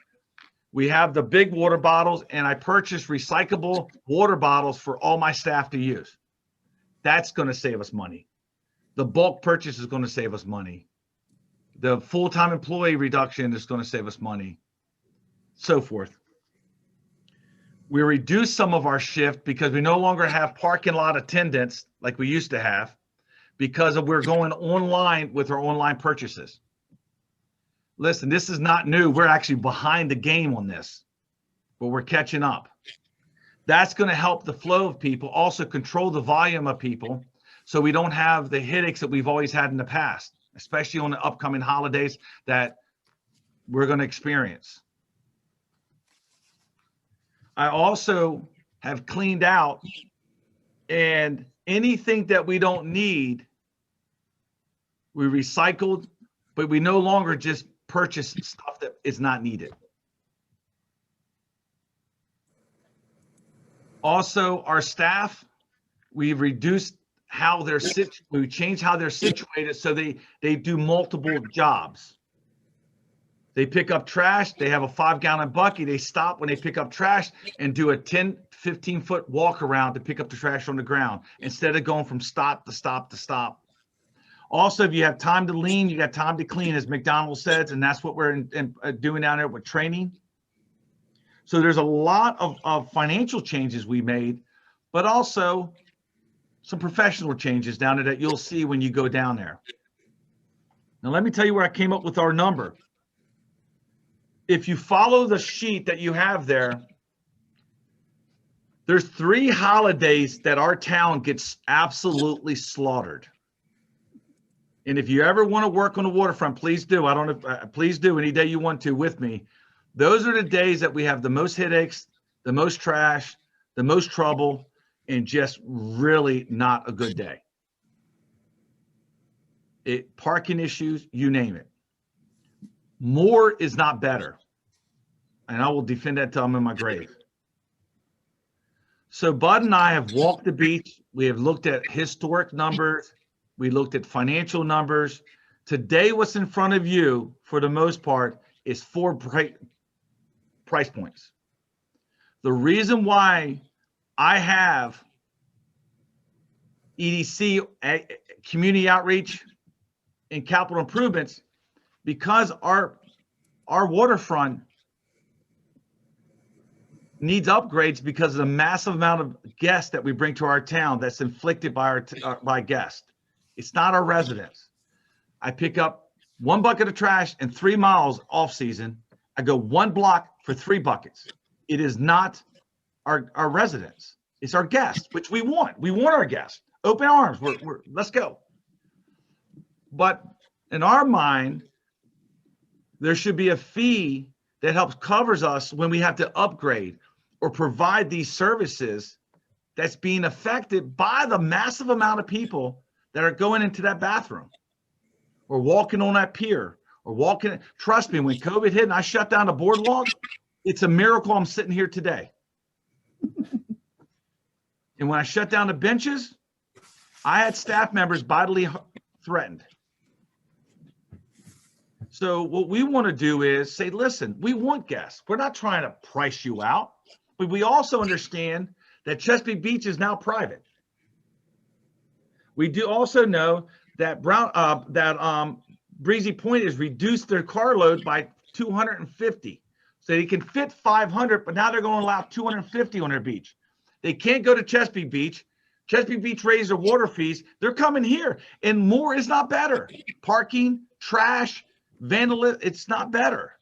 We have the big water bottles, and I purchased recyclable water bottles for all my staff to use. That's going to save us money. The bulk purchase is going to save us money. The full-time employee reduction is going to save us money, so forth. We reduced some of our shift because we no longer have parking lot attendants like we used to have because we're going online with our online purchases. Listen, this is not new. We're actually behind the game on this, but we're catching up. That's going to help the flow of people, also control the volume of people, so we don't have the headaches that we've always had in the past, especially on the upcoming holidays that we're going to experience. I also have cleaned out, and anything that we don't need, we recycled, but we no longer just purchase stuff that is not needed. Also, our staff, we've reduced how they're we changed how they're situated so they do multiple jobs. They pick up trash, they have a 5-gallon bucket, they stop when they pick up trash and do a 10, 15-foot walk around to pick up the trash on the ground instead of going from stop to stop to stop. Also, if you have time to lean, you got time to clean, as McDonald says, and that's what we're doing down there with training. So there's a lot of financial changes we made, but also some professional changes down there that you'll see when you go down there. Now, let me tell you where I came up with our number. If you follow the sheet that you have there, there's 3 holidays that our town gets absolutely slaughtered. And if you ever want to work on the waterfront, please do. I don't know, please do any day you want to with me. Those are the days that we have the most headaches, the most trash, the most trouble, and just really not a good day. Parking issues, you name it. More is not better. And I will defend that till I'm in my grave. So Bud and I have walked the beach. We have looked at historic numbers. We looked at financial numbers. Today, what's in front of you, for the most part, is 4 price points. The reason why I have EDC, community outreach, and capital improvements, because our waterfront needs upgrades because of the massive amount of guests that we bring to our town that's inflicted by by guests. It's not our residents. I pick up 1 bucket of trash and 3 miles off season. I go 1 block for 3 buckets. It is not our residents. It's our guests, which we want. We want our guests. Open arms. Let's go. But in our mind, there should be a fee that helps covers us when we have to upgrade or provide these services that's being affected by the massive amount of people that are going into that bathroom or walking on that pier or walking. Trust me, when COVID hit and I shut down the boardwalk, it's a miracle I'm sitting here today. And when I shut down the benches, I had staff members vitally threatened. So what we want to do is say, listen, we want guests. We're not trying to price you out, but we also understand that Chesapeake Beach is now private. We do also know that Breezy Point has reduced their carload by 250. So they can fit 500, but now they're going to allow 250 on their beach. They can't go to Chesapeake Beach. Chesapeake Beach raised their water fees. They're coming here, and more is not better. Parking, trash, vandalism, it's not better.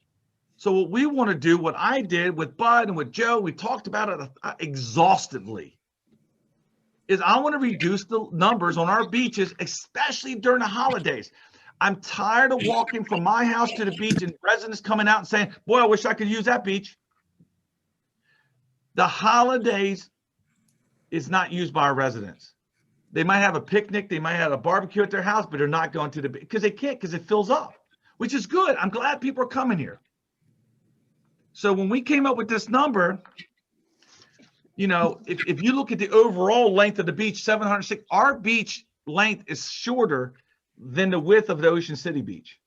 So what we want to do, what I did with Bud and with Joe, we talked about it exhaustively, is I want to reduce the numbers on our beaches, especially during the holidays. I'm tired of walking from my house to the beach and residents coming out and saying, boy, I wish I could use that beach. The holidays is not used by our residents. They might have a picnic, they might have a barbecue at their house, but they're not going to the beach because they can't, because it fills up, which is good. I'm glad people are coming here. So when we came up with this number, you know, if you look at the overall length of the beach, 706, our beach length is shorter than the width of the Ocean City Beach.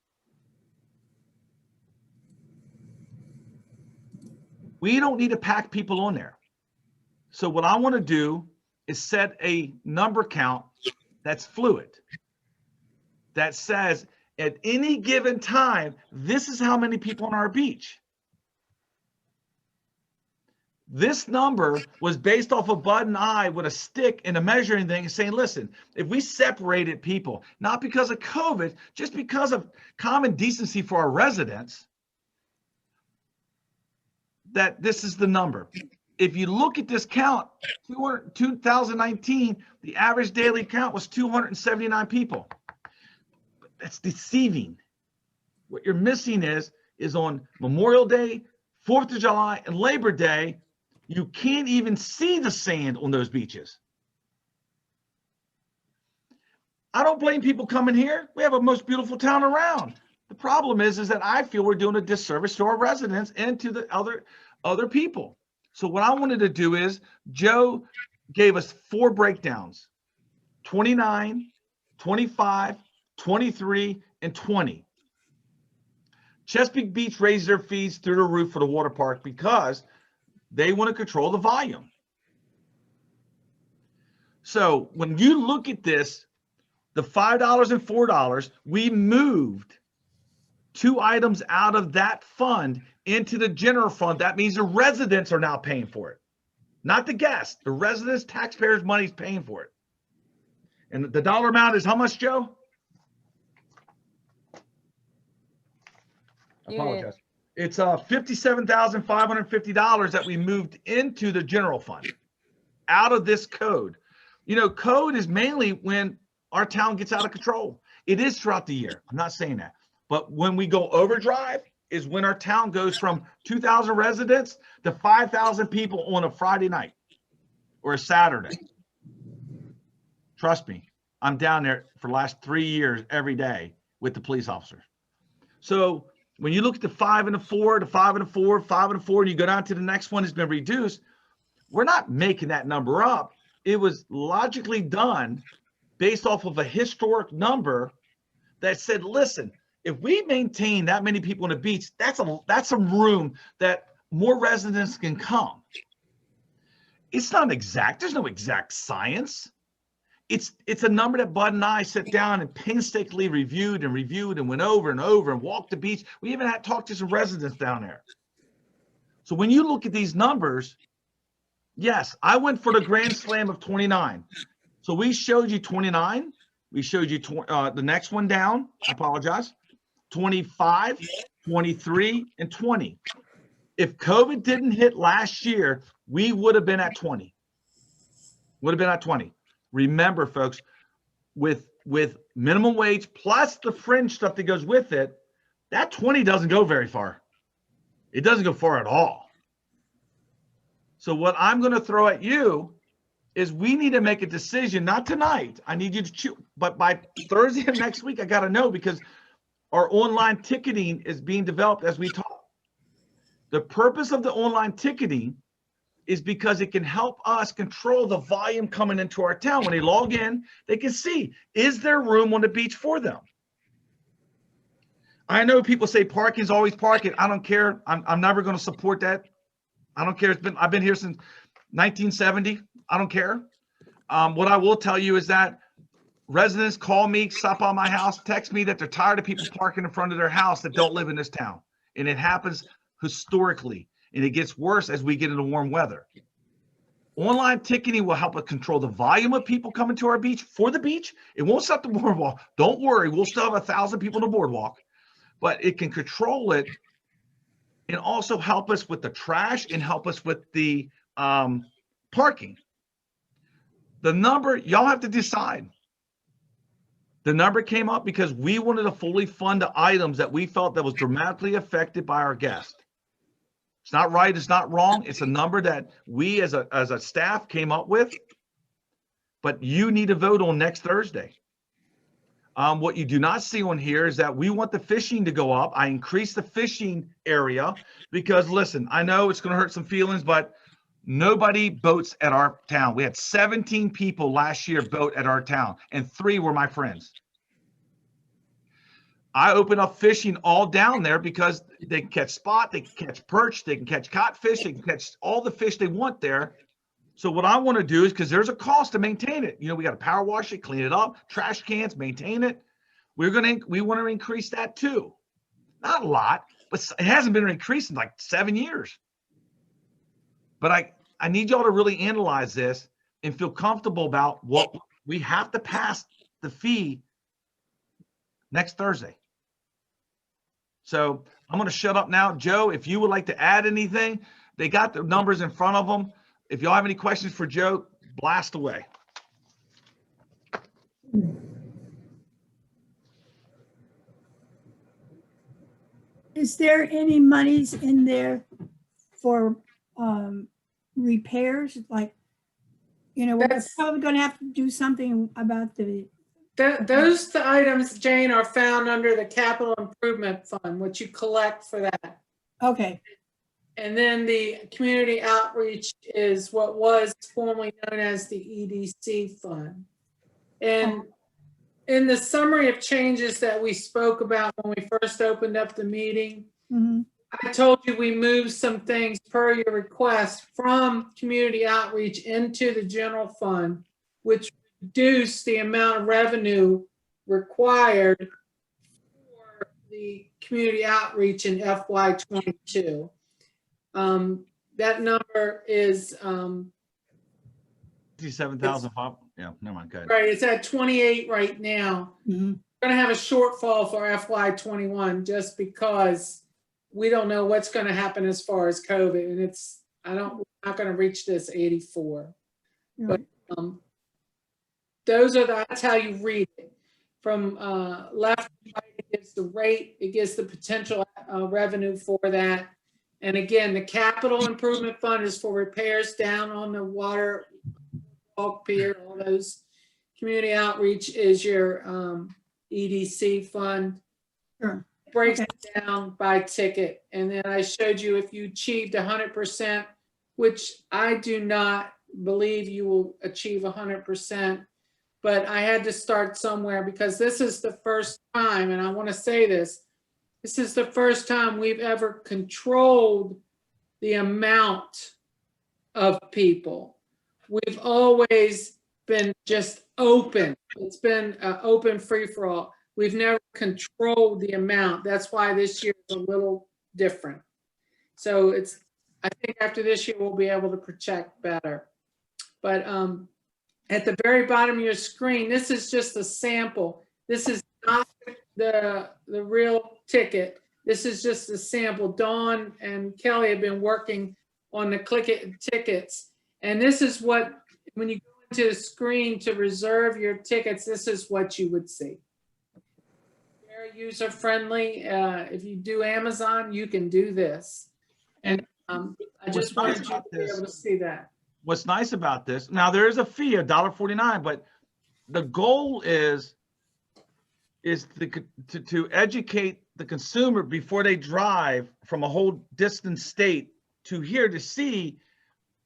We don't need to pack people on there. So what I want to do is set a number count that's fluid, that says at any given time, this is how many people on our beach. This number was based off of Bud and I with a stick and a measuring thing and saying, listen, if we separated people, not because of COVID, just because of common decency for our residents, that this is the number. If you look at this count, 2019, the average daily count was 279 people. That's deceiving. What you're missing is on Memorial Day, 4th of July, and Labor Day, you can't even see the sand on those beaches. I don't blame people coming here. We have a most beautiful town around. The problem is that I feel we're doing a disservice to our residents and to the other people. So what I wanted to do is, Joe gave us 4 breakdowns: 29, 25, 23, and 20. Chesapeake Beach raised their fees through the roof for the water park because they want to control the volume. So when you look at this, the $5 and $4, we moved 2 items out of that fund into the general fund. That means the residents are now paying for it, not the guests. The residents, taxpayers' money is paying for it. And the dollar amount is how much, Joe? I apologize. It's $57,550 that we moved into the general fund out of this code. You know, code is mainly when our town gets out of control. It is throughout the year. I'm not saying that. But when we go overdrive is when our town goes from 2,000 residents to 5,000 people on a Friday night or a Saturday. Trust me, I'm down there for the last 3 years every day with the police officers. So when you look at the 5 and the 4, the 5 and the 4, 5 and the 4, and you go down to the next one, it's been reduced. We're not making that number up. It was logically done based off of a historic number that said, listen, if we maintain that many people on the beach, that's a room that more residents can come. It's not exact. There's no exact science. It's a number that Bud and I sat down and painstakingly reviewed and went over and over and walked the beach. We even had talked to some residents down there. So when you look at these numbers, yes, I went for the grand slam of 29. So we showed you 29. We showed you the next one down. I apologize. 25, 23, and 20. If COVID didn't hit last year, we would have been at 20. Would have been at 20. Remember, folks, with minimum wage plus the fringe stuff that goes with it, that 20 doesn't go very far. It doesn't go far at all. So what I'm going to throw at you is we need to make a decision, not tonight. I need you to choose, but by Thursday of next week, I got to know, because our online ticketing is being developed as we talk. The purpose of the online ticketing is because it can help us control the volume coming into our town. When they log in, they can see, is there room on the beach for them? I know people say parking is always parking. I don't care. I'm never going to support that. I don't care. I've been here since 1970. I don't care. What I will tell you is that residents call me, stop on my house, text me that they're tired of people parking in front of their house that don't live in this town. And it happens historically. And it gets worse as we get into warm weather. Online ticketing will help us control the volume of people coming to our beach for the beach. It won't stop the boardwalk. Don't worry, we'll still have 1,000 people on the boardwalk, but it can control it and also help us with the trash and help us with the parking. The number, y'all have to decide. The number came up because we wanted to fully fund the items that we felt that was dramatically affected by our guests. It's not right. It's not wrong. It's a number that we as a staff came up with, but you need to vote on next Thursday. What you do not see on here is that we want the fishing to go up. I increased the fishing area because, listen, I know it's going to hurt some feelings, but nobody boats at our town. We had 17 people last year boat at our town, and 3 were my friends. I open up fishing all down there because they can catch spot, they can catch perch, they can catch codfish, they can catch all the fish they want there. So what I want to do is, because there's a cost to maintain it. You know, we got to power wash it, clean it up, trash cans, maintain it. We want to increase that too. Not a lot, but it hasn't been increased in like 7 years. But I need y'all to really analyze this and feel comfortable about what we have to pass the fee next Thursday. So I'm going to shut up now. Joe, if you would like to add anything, they got the numbers in front of them. If y'all have any questions for Joe, blast away. Is there any monies in there for repairs? Like, we're That's- probably gonna have to do something about the, Those items, Jane, are found under the capital improvement fund, what you collect for that. okay, And then the community outreach is what was formerly known as the EDC fund. And in the summary of changes that we spoke about when we first opened up the meeting, mhm, I told you we moved some things per your request from community outreach into the general fund, which reduced the amount of revenue required for the community outreach in FY22. That number is, 57,005. Yeah, never mind. Go ahead. right, it's at 28 right now. mhm. We're gonna have a shortfall for FY21 just because we don't know what's gonna happen as far as COVID, and we're not gonna reach this 84. But that's how you read it. From left to right, it gives the rate, it gives the potential revenue for that. And again, the capital improvement fund is for repairs down on the water, walk pier, all those. Community outreach is your EDC fund. Sure. Breaks Okay. it down by ticket. And then I showed you if you achieved 100%, which I do not believe you will achieve 100%, but I had to start somewhere because this is the first time, and I want to say this is the first time we've ever controlled the amount of people. We've always been just open. It's been an open free-for-all. We've never controlled the amount. That's why this year is a little different. So I think after this year, we'll be able to project better. But at the very bottom of your screen, this is just a sample. This is not the real ticket. This is just a sample. Dawn and Kelly have been working on the Click It tickets. And this is what, when you go into the screen to reserve your tickets, this is what you would see. Very user friendly. If you do Amazon, you can do this. And I just wanted you to be able to see that. What's nice about this, now there is a fee of $1.49, but the goal is to educate the consumer before they drive from a whole distant state to here to see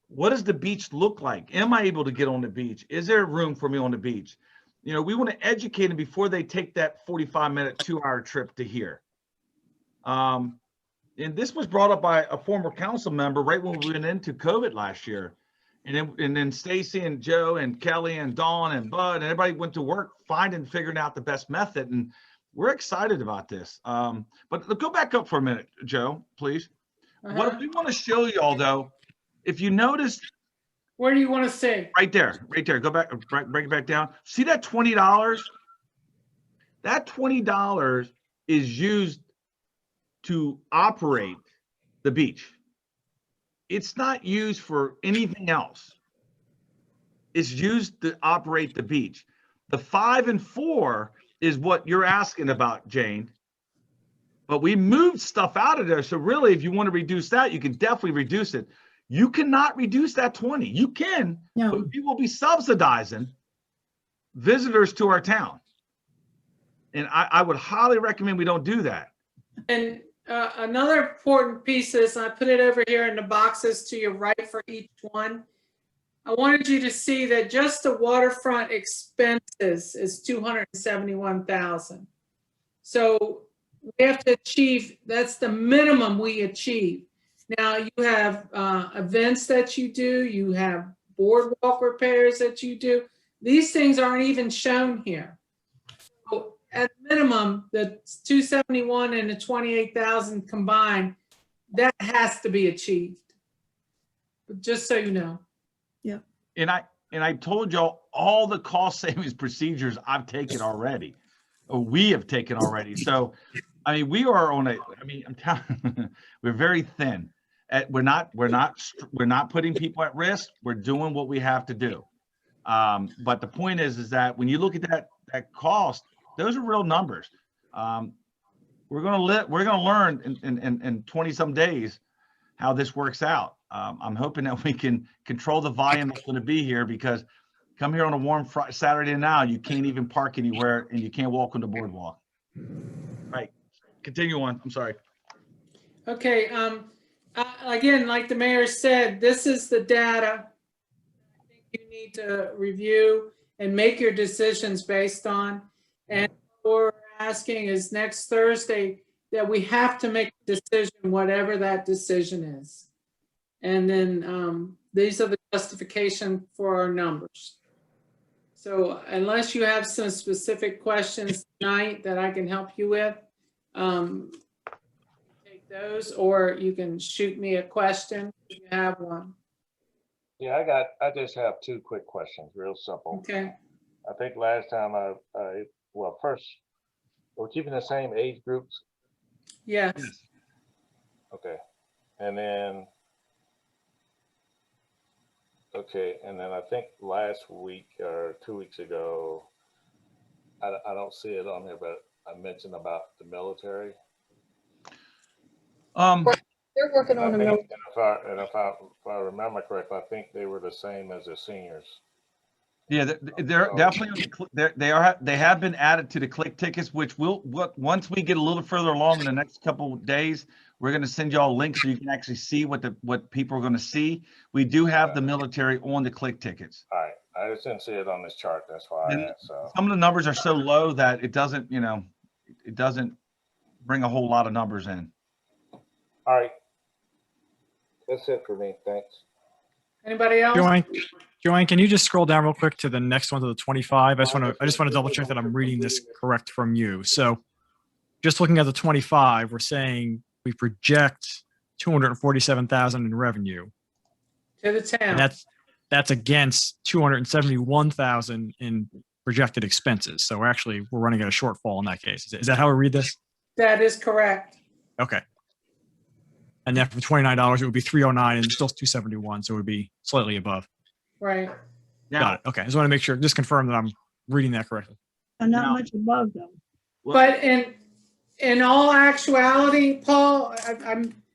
what does the beach look like? Am I able to get on the beach? Is there room for me on the beach? We want to educate them before they take that 45-minute, 2-hour trip to here. And this was brought up by a former council member right when we went into COVID last year. And then Stacy and Joe and Kelly and Dawn and Bud and everybody went to work figuring out the best method. And we're excited about this. But go back up for a minute, Joe, please. What we want to show y'all though, if you notice, where do you want to see? Right there. Go back, break it back down. See that $20? That $20 is used to operate the beach. It's not used for anything else. It's used to operate the beach. The 5 and 4 is what you're asking about, Jane. But we moved stuff out of there. So really, if you want to reduce that, you can definitely reduce it. You cannot reduce that 20. You can, No. but we will be subsidizing visitors to our town. And I would highly recommend we don't do that. And another important piece is, I put it over here in the boxes to your right for each one. I wanted you to see that just the waterfront expenses is $271,000. So we have to achieve, that's the minimum we achieve. Now you have events that you do, you have boardwalk repairs that you do. These things aren't even shown here. So at minimum, the 271 and the 28,000 combined, that has to be achieved. just so you know. And I told y'all all the cost savings procedures I've taken already, or we have taken already. So, I mean, we are on I'm telling, we're very thin. We're not putting people at risk. We're doing what we have to do. But the point is that when you look at that cost, those are real numbers. We're gonna learn in 20 some days how this works out. I'm hoping that we can control the volume that's going to be here, because come here on a warm Saturday now, you can't even park anywhere and you can't walk on the boardwalk. Right. Continue on. I'm sorry. Okay, again, like the mayor said, this is the data I think you need to review and make your decisions based on. And what we're asking is next Thursday that we have to make a decision, whatever that decision is. And then these are the justification for our numbers. So unless you have some specific questions tonight that I can help you with, take those, or you can shoot me a question if you have one. Yeah, I just have two quick questions, real simple. Okay, I think last time well, first, we're keeping the same age groups. yes. Okay. And then, I think last week or 2 weeks ago, I don't see it on here, but I mentioned about the military. They're working I on a think, mill. and if I remember correctly, I think they were the same as the seniors. Yeah, they're definitely they have been added to the click tickets, which once we get a little further along in the next couple of days, we're going to send y'all links so you can actually see what people are going to see. We do have the military on the click tickets. All right, I just didn't see it on this chart. That's why I And asked. So some of the numbers are so low that it doesn't bring a whole lot of numbers in. all right, that's it for me. Thanks. Anybody else? Joanne, can you just scroll down real quick to the next one, to the 25? I just want to double check that I'm reading this correct from you. So just looking at the 25, we're saying we project 247,000 in revenue. To the town. And that's against 271,000 in projected expenses. So we're running at a shortfall in that case. Is that how we read this? That is correct. Okay. And then for $29, it would be 309 and still 271. So it would be slightly above. Right. Got it. Okay. I just want to make sure, just confirm that I'm reading that correctly. And not No. much above though. But in all actuality, Paul,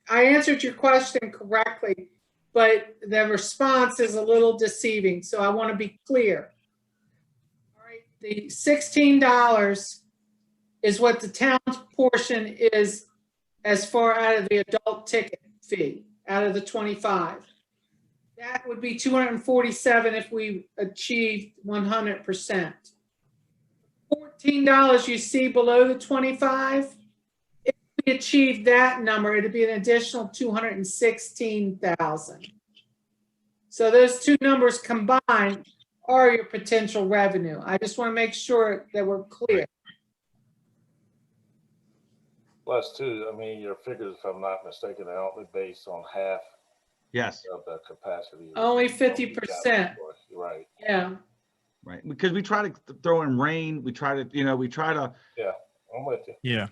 I answered your question correctly, but the response is a little deceiving. So I want to be clear. All right, the $16 is what the town's portion is as far out of the adult ticket fee, out of the 25. That would be 247 if we achieved 100%. $14 you see below the 25, if we achieve that number, it'd be an additional 216,000. So those two numbers combined are your potential revenue. I just want to make sure that we're clear. Plus, too, I mean, your figures, if I'm not mistaken, are only based on half Yes. of the capacity. Only 50%. You're right. Yeah. Right. Because we try to throw in rain. We try to. I'm with you. Yeah.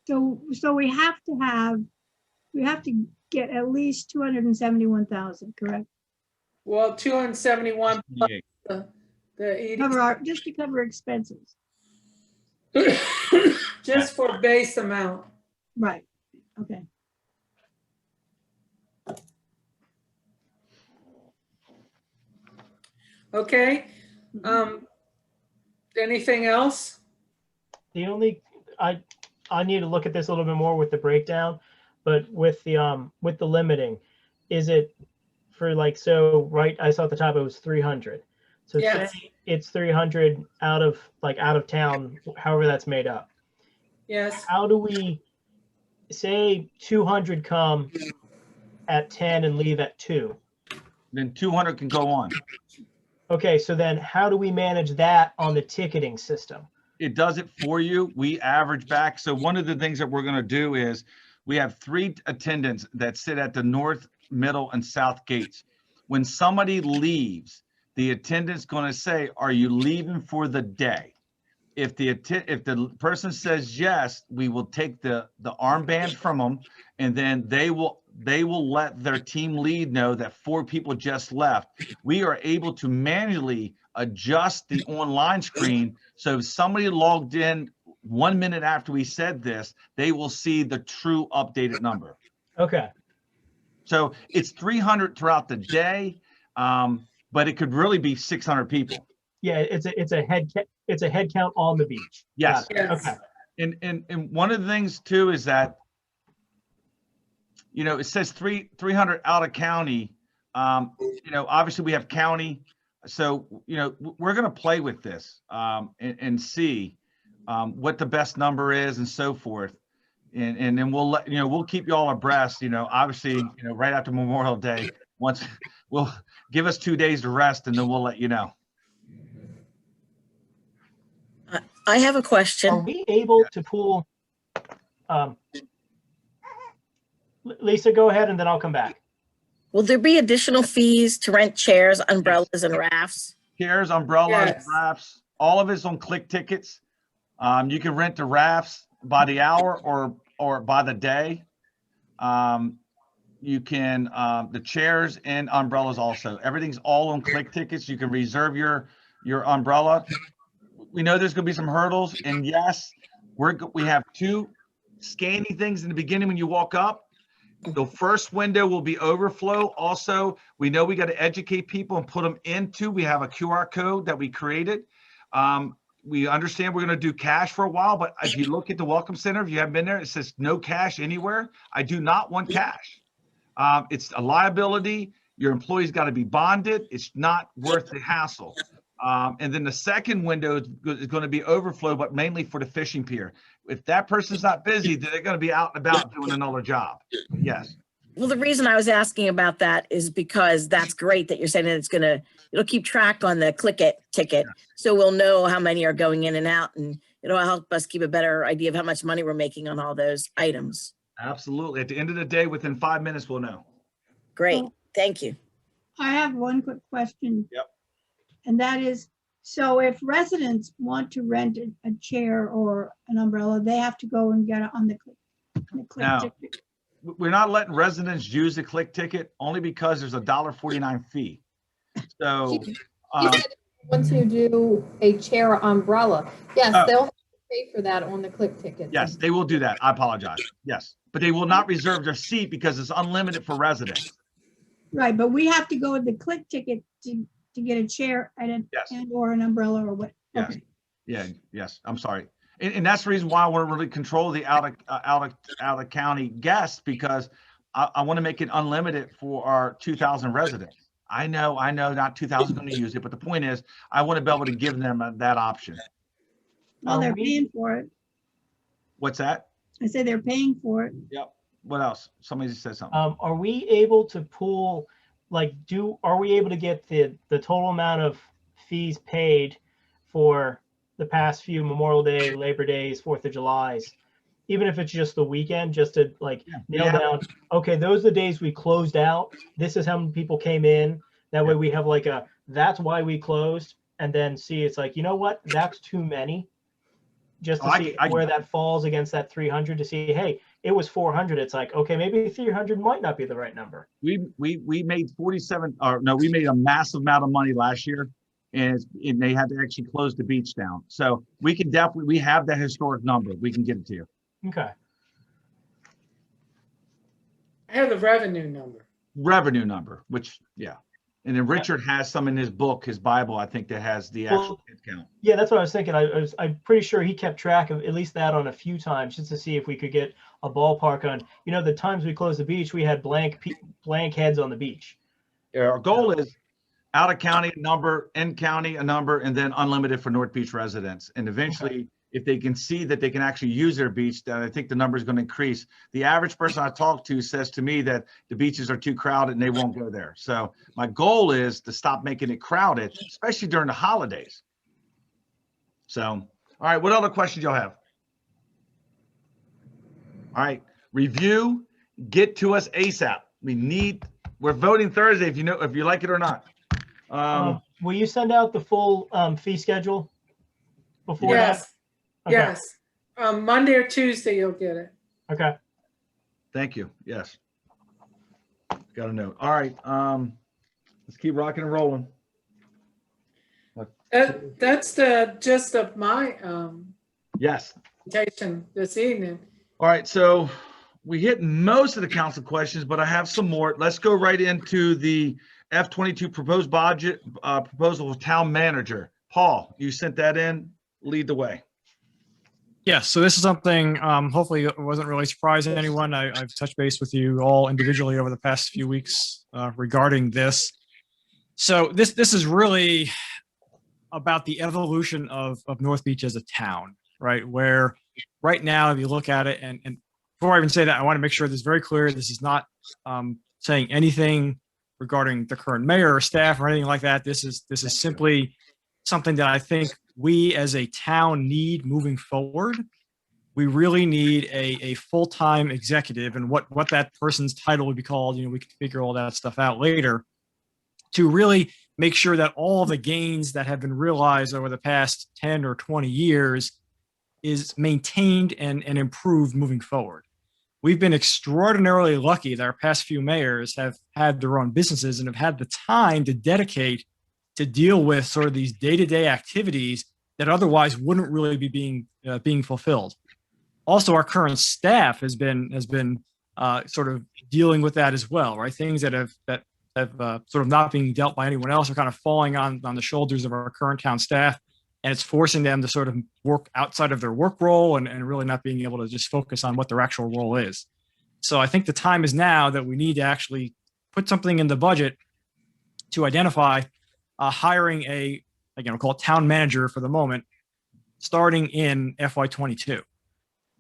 So we have to get at least 271,000, correct? Well, 271 plus the 80, Just to cover expenses. just for base amount. Right. Okay. Okay. Anything else? The only, I need to look at this a little bit more with the breakdown, but with the limiting, is it for like, so, right, I saw at the top it was 300. So Yes. say it's 300 out of town, however that's made up. Yes. How do we say 200 come at 10 and leave at 2? Then 200 can go on. Okay, so then how do we manage that on the ticketing system? It does it for you. We average back. So one of the things that we're going to do is we have 3 attendants that sit at the north middle, and south gates. When somebody leaves, the attendant's going to say, "Are you leaving for the day?" If the person says yes, we will take the armband from them, and then they will let their team lead know that 4 people just left. We are able to manually adjust the online screen, so if somebody logged in 1 minute after we said this, they will see the true updated number. Okay. So it's 300 throughout the day, but it could really be 600 people. Yeah, it's a head count on the beach. Yes. Got it. Yes. Okay. And one of the things too is that, you know, it says 300 out of county. You know, obviously we have county, so you know we're going to play with this and see what the best number is and so forth, and then we'll keep you all abreast. You know, obviously, you know, right after Memorial Day, once we'll give us 2 days to rest, and then we'll let you know. I have a Are question. we able to pool? Lisa, go ahead, and then I'll come back. Will there be additional fees to rent chairs, umbrellas, and rafts? Chairs, umbrellas, Yes. rafts, all of it's on Click Tickets. You can rent the rafts by the hour or by the day. You can the chairs and umbrellas also. Everything's all on Click Tickets. You can reserve your umbrella. We know there's going to be some hurdles, and yes, we have 2 scanning things in the beginning when you walk up. The first window will be overflow. Also, we know we got to educate people and put them into. We have a QR code that we created. We understand we're going to do cash for a while, but if you look at the Welcome Center, if you haven't been there, it says no cash anywhere. I do not want cash. It's a liability. Your employee's got to be bonded. It's not worth the hassle. And then the second window is going to be overflow, but mainly for the fishing pier. If that person's not busy, then they're going to be out and about doing another job. Yes. Well, the reason I was asking about that is because that's great that you're saying that it'll keep track on the Click It ticket. So we'll know how many are going in and out, and it'll help us keep a better idea of how much money we're making on all those items. Absolutely. At the end of the day, within 5 minutes, we'll know. Great. Thank you. I have one quick question. Yep. And that is, so if residents want to rent a chair or an umbrella, they have to go and get it on the Click No. Ticket. We're not letting residents use the Click Ticket only because there's a $1.49 fee. So, You said ones who do a chair or umbrella, yes, Oh. they'll have to pay for that on the Click Ticket. yes, they will do that. I apologize. Yes, but they will not reserve their seat because it's unlimited for residents. Right, but we have to go with the Click Ticket to get a chair Yes. and or an umbrella or what? Yes. Okay. Yeah, yes, I'm sorry. And that's the reason why I want to really control the out of county guests, because I want to make it unlimited for our 2,000 residents. I know not 2,000 going to use it, but the point is I want to be able to give them that option. Well, Are they're we- paying for it. What's that? I say they're paying for it. Yep. What else? Somebody just said something. Are we able to pool, are we able to get the total amount of fees paid for the past few Memorial Day, Labor Days, 4th of July's, even if it's just the weekend, just to nail Yeah. down, okay, those are the days we closed out. This is how many people came in. That way we have that's why we closed, and then see, it's like, you know what, that's too many. Just to Oh, see where that falls against that 300 to see, hey, it was 400. It's like, okay, maybe 300 might not be the right number. We made 47, or no, we made a massive amount of money last year, and they had to actually close the beach down. So we have that historic number. We can get it to you. Okay. I have the revenue number. Revenue number, which, yeah. And then Richard has some in his book, his Bible, I think, that has the actual head count. Yeah, that's what I was thinking. I'm pretty sure he kept track of at least that on a few times, just to see if we could get a ballpark on, the times we closed the beach, we had blank heads on the beach. Our goal is out of county a number, in county a number, and then unlimited for North Beach residents. And eventually, if they can see that they can actually use their beach, then I think the number is going to increase. The average person I talk to says to me that the beaches are too crowded and they won't go there. So my goal is to stop making it crowded, especially during the holidays. So, all right, what other questions y'all have? All right, review, get to us ASAP. We need We're voting Thursday if you like it or not. Will you send out the full fee schedule before that? Yes, Okay. yes. Monday or Tuesday, you'll get it. Okay. Thank you. Yes. Got a note. All right. Let's keep rocking and rolling. That's the gist of my Yes. presentation this evening. All right. So we hit most of the council questions, but I have some more. Let's go right into the F-22 proposed budget proposal of town manager. Paul, you sent that in. Lead the way. Yes, so this is something, hopefully it wasn't really surprising to anyone. I've touched base with you all individually over the past few weeks regarding this. So this is really about the evolution of North Beach as a town, right? Where right now, if you look at it, and before I even say that, I want to make sure this is very clear. This is not saying anything regarding the current mayor or staff or anything like that. This is simply something that I think we as a town need moving forward. We really need a full-time executive, and what that person's title would be called, we can figure all that stuff out later, to really make sure that all the gains that have been realized over the past 10 or 20 years is maintained and improved moving forward. We've been extraordinarily lucky that our past few mayors have had their own businesses and have had the time to dedicate to deal with sort of these day-to-day activities that otherwise wouldn't really be being fulfilled. Also, our current staff has been sort of dealing with that as well, right? Things that have sort of not being dealt by anyone else are kind of falling on the shoulders of our current town staff, and it's forcing them to sort of work outside of their work role and really not being able to just focus on what their actual role is. So I think the time is now that we need to actually put something in the budget to identify hiring we'll call it town manager for the moment, starting in FY22.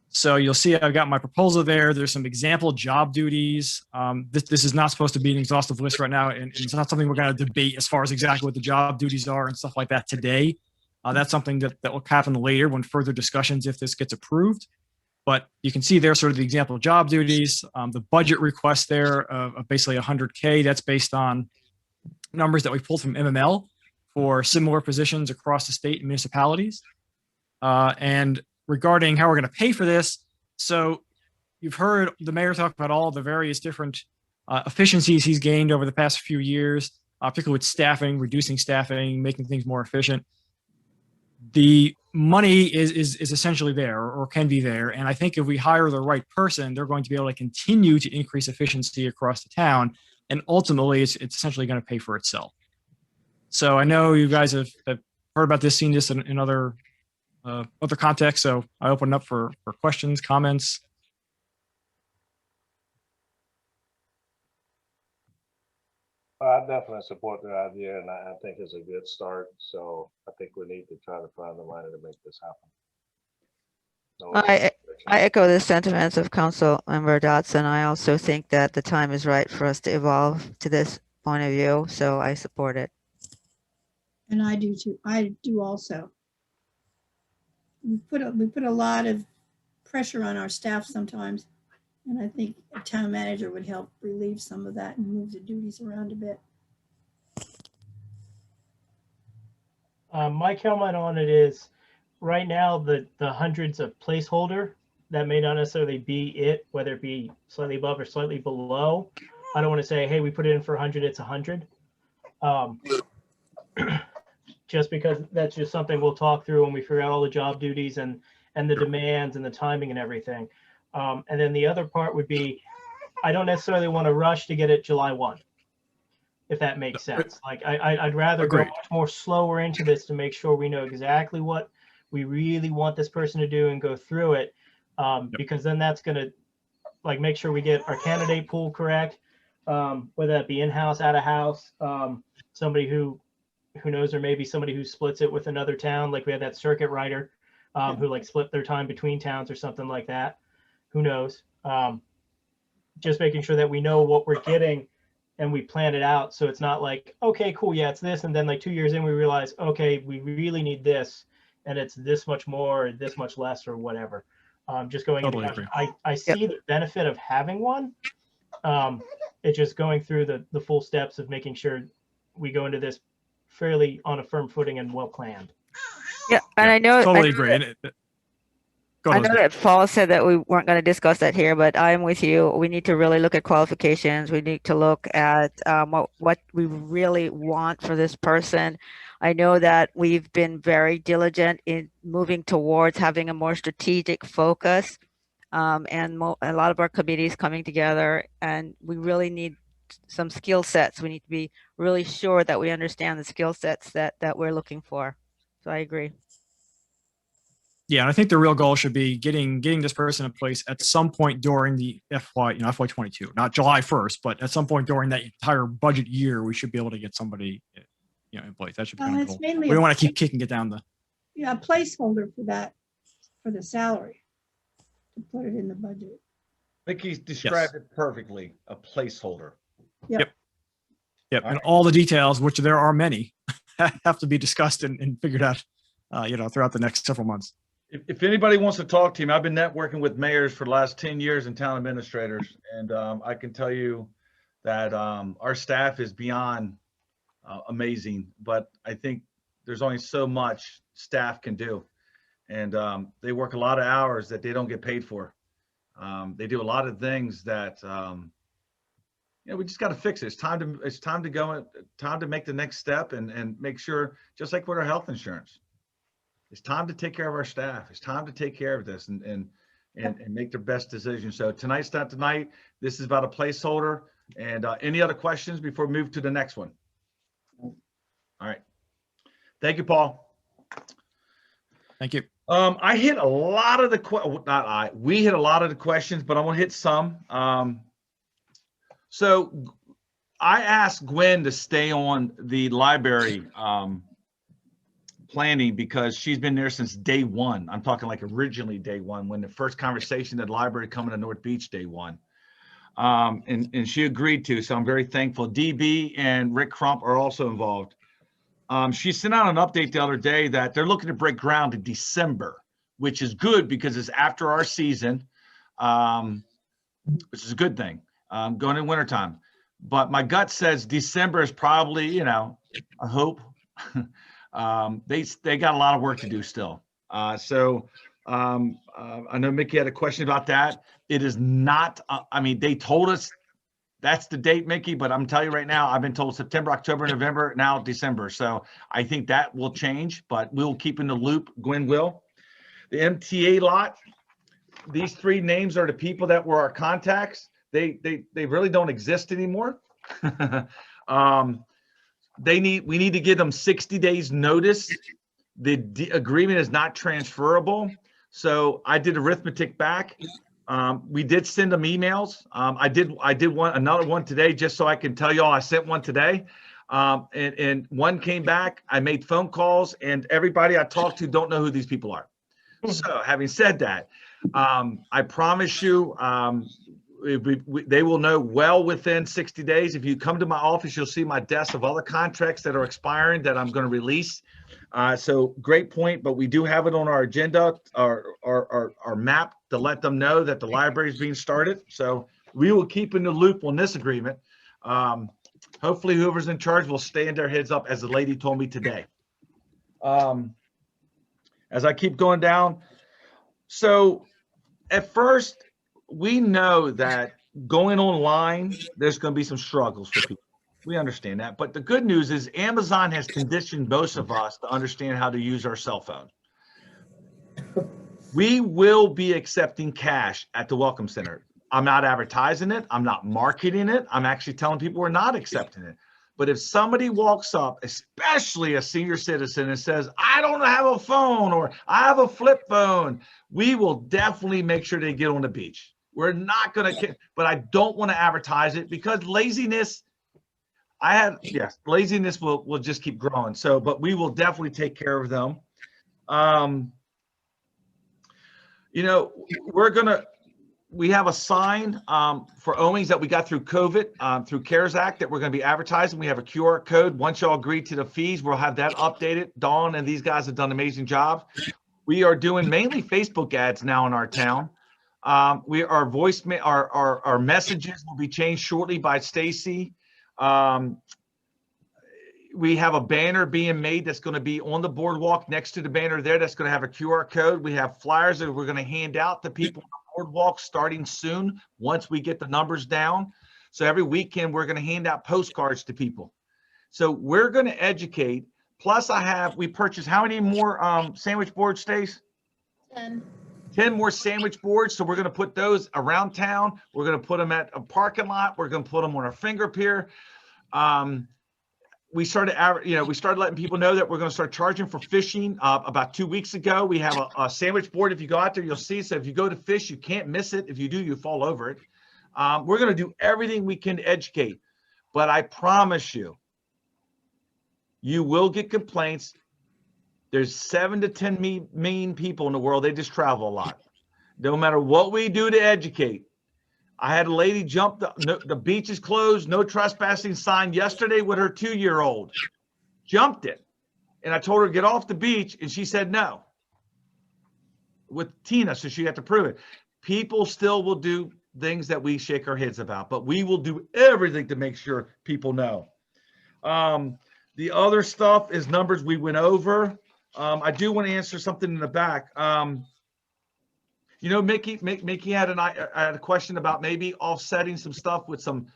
So you'll see I've got my proposal there. There's some example job duties. This is not supposed to be an exhaustive list right now, and it's not something we're going to debate as far as exactly what the job duties are and stuff like that today. That's something that will happen later when further discussions, if this gets approved. But you can see there sort of the example of job duties, the budget request there of basically 100K. That's based on numbers that we pulled from MML for similar positions across the state and municipalities. And regarding how we're going to pay for this, so you've heard the mayor talk about all the various different efficiencies he's gained over the past few years, particularly with staffing, reducing staffing, making things more efficient. The money is essentially there, or can be there. And I think if we hire the right person, they're going to be able to continue to increase efficiency across the town. And ultimately, it's essentially going to pay for itself. So I know you guys have heard about this, seen this in other contexts. So I open up for questions, comments. I definitely support the idea, and I think it's a good start. So I think we need to try to find the money to make this happen. I echo the sentiments of Council Member Dotson. I also think that the time is right for us to evolve to this point of view, so I support it. And I do too. I do also. We put a lot of pressure on our staff sometimes, and I think a town manager would help relieve some of that and move the duties around a bit. My comment on it is, right now, the hundreds of placeholder, that may not necessarily be it, whether it be slightly above or slightly below. I don't want to say, hey, we put it in for 100, it's 100. Just because that's just something we'll talk through when we figure out all the job duties and the demands and the timing and everything. And then the other part would be, I don't necessarily want to rush to get it July 1, if that makes sense. Like I'd rather go much more slower into this to make sure we know exactly what we really want this person to do and go through it. Because then that's going to make sure we get our candidate pool correct, whether that be in-house, out-of-house, somebody who knows, or maybe somebody who splits it with another town. Like we had that circuit rider who split their time between towns or something like that. Who knows? Just making sure that we know what we're getting and we plan it out. So it's not like, okay, cool. Yeah, it's this. And then 2 years in, we realize, okay, we really need this. And it's this much more or this much less or whatever. Just going, totally I see the benefit of having one. It's just going through the full steps of making sure we go into this fairly on a firm footing and well planned. Yeah, and I know. Totally agree. And go I ahead, know Elizabeth. that Paul said that we weren't going to discuss that here, but I'm with you. We need to really look at qualifications. We need to look at what we really want for this person. I know that we've been very diligent in moving towards having a more strategic focus, and a lot of our committees coming together, and we really need some skill sets. We need to be really sure that we understand the skill sets that we're looking for. So I agree. Yeah, and I think the real goal should be getting this person in place at some point during the FY22, not July 1st, but at some point during that entire budget year, we should be able to get somebody, in place. That should be kind of It's cool. mainly We don't want to keep kicking it down the. a placeholder for that, for the salary, to put it in the budget. Mickey described it perfectly, a placeholder. Yep. All And right. all the details, which there are many, have to be discussed and figured out, throughout the next several months. If anybody wants to talk to me, I've been networking with mayors for the last 10 years and town administrators. And I can tell you that our staff is beyond amazing, but I think there's only so much staff can do. And they work a lot of hours that they don't get paid for. They do a lot of things that, we just got to fix it. It's time to make the next step and make sure, just like with our health insurance, it's time to take care of our staff. It's time to take care of this and make their best decision. So tonight's not tonight. This is about a placeholder. And any other questions before we move to the next one? All right. Thank you, Paul. Thank you. I hit a lot of we hit a lot of the questions, but I'm gonna hit some. So I asked Gwen to stay on the library planning because she's been there since day one. I'm talking like originally day one, when the first conversation at the library coming to North Beach day one. And she agreed to, so I'm very thankful. DB and Rick Crump are also involved. She sent out an update the other day that they're looking to break ground in December, which is good because it's after our season, which is a good thing, going in wintertime. But my gut says December is probably, I hope. They got a lot of work to do still. I know Mickey had a question about that. It is not, they told us that's the date, Mickey, but I'm telling you right now, I've been told September, October, November, now December. So I think that will change, but we'll keep in the loop. Gwen will. The MTA lot, these three names are the people that were our contacts. They really don't exist anymore. We need to give them 60 days notice. The agreement is not transferable. So I did arithmetic back. We did send them emails. I did another one today, just so I can tell y'all I sent one today. And one came back. I made phone calls, and everybody I talked to don't know who these people are. So having said that, I promise you, they will know well within 60 days. If you come to my office, you'll see my desk of other contracts that are expiring that I'm going to release. So great point, but we do have it on our agenda, our map, to let them know that the library is being started. So we will keep in the loop on this agreement. Hopefully whoever's in charge will stand their heads up, as the lady told me today. As I keep going down. So at first, we know that going online, there's going to be some struggles for people. We understand that. But the good news is Amazon has conditioned most of us to understand how to use our cell phone. We will be accepting cash at the Welcome Center. I'm not advertising it. I'm not marketing it. I'm actually telling people we're not accepting it. But if somebody walks up, especially a senior citizen, and says, I don't have a phone, or I have a flip phone, we will definitely make sure they get on the beach. We're not going to, but I don't want to advertise it because laziness, laziness will just keep growing. So, but we will definitely take care of them. We have a sign for Owings that we got through COVID, through CARES Act, that we're going to be advertising. We have a QR code. Once y'all agree to the fees, we'll have that updated. Dawn and these guys have done an amazing job. We are doing mainly Facebook ads now in our town. Our voicemail, our messages will be changed shortly by Stacy. We have a banner being made that's going to be on the boardwalk next to the banner there. That's going to have a QR code. We have flyers that we're going to hand out to people on the boardwalk starting soon once we get the numbers down. So every weekend, we're going to hand out postcards to people. So we're going to educate. Plus, we purchased how many more sandwich boards, Stace? 10. 10 more sandwich boards. So we're going to put those around town. We're going to put them at a parking lot. We're going to put them on our finger pier. We started letting people know that we're going to start charging for fishing. About 2 weeks ago, we have a sandwich board. If you go out there, you'll see. So if you go to fish, you can't miss it. If you do, you fall over it. We're going to do everything we can to educate. But I promise you, you will get complaints. There's 7 to 10 million people in the world. They just travel a lot. No matter what we do to educate. I had a lady jump the beach is closed, no trespassing sign yesterday with her 2-year-old. Jumped it. And I told her to get off the beach, and she said no. With Tina, so she had to prove it. People still will do things that we shake our heads about, but we will do everything to make sure people know. The other stuff is numbers we went over. I do want to answer something in the back. Mickey had a question about maybe offsetting some stuff with some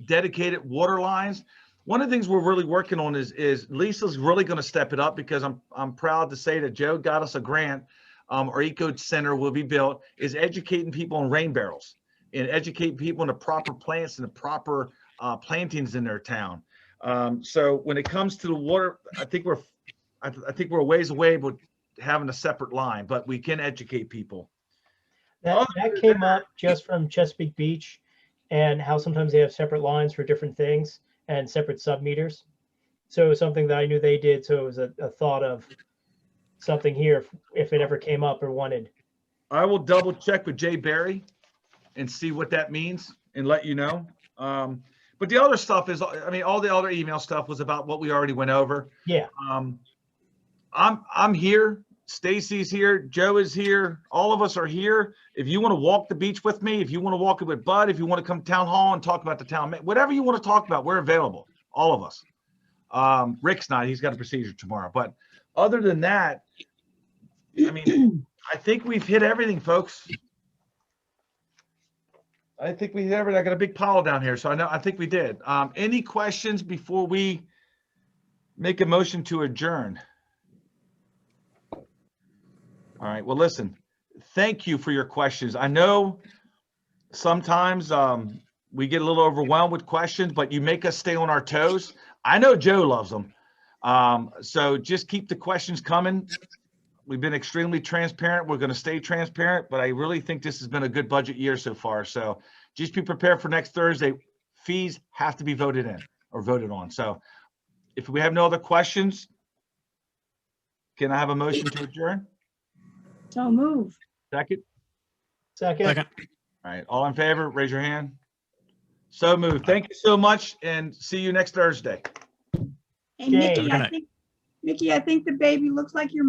dedicated water lines. One of the things we're really working on is Lisa's really going to step it up, because I'm proud to say that Joe got us a grant. Our eco center will be built, is educating people on rain barrels and educating people on the proper plants and the proper plantings in their town. So when it comes to the water, I think we're a ways away with having a separate line, but we can educate people. That came up just from Chesapeake Beach, and how sometimes they have separate lines for different things and separate sub meters. So it was something that I knew they did. So it was a thought of something here if it ever came up or wanted. I will double check with Jay Barry and see what that means and let you know. But the other stuff is, all the other email stuff was about what we already went over. Yeah. I'm here. Stacy's here. Joe is here. All of us are here. If you want to walk the beach with me, if you want to walk it with Bud, if you want to come to town hall and talk about the town, whatever you want to talk about, we're available. All of us. Rick's not. He's got a procedure tomorrow. But other than that, I think we've hit everything, folks. I think we hit everything. I got a big pile down here, so I think we did. Any questions before we make a motion to adjourn? All right. Well, listen, thank you for your questions. I know sometimes we get a little overwhelmed with questions, but you make us stay on our toes. I know Joe loves them. So just keep the questions coming. We've been extremely transparent. We're going to stay transparent, but I really think this has been a good budget year so far. So just be prepared for next Thursday. Fees have to be voted in or voted on. So if we have no other questions, can I have a motion to adjourn? So move. Second? Second. All right. All in favor, raise your hand. So moved. Thank you so much, and see you next Thursday. Hey, Jane. Mickey, I think the baby looks like your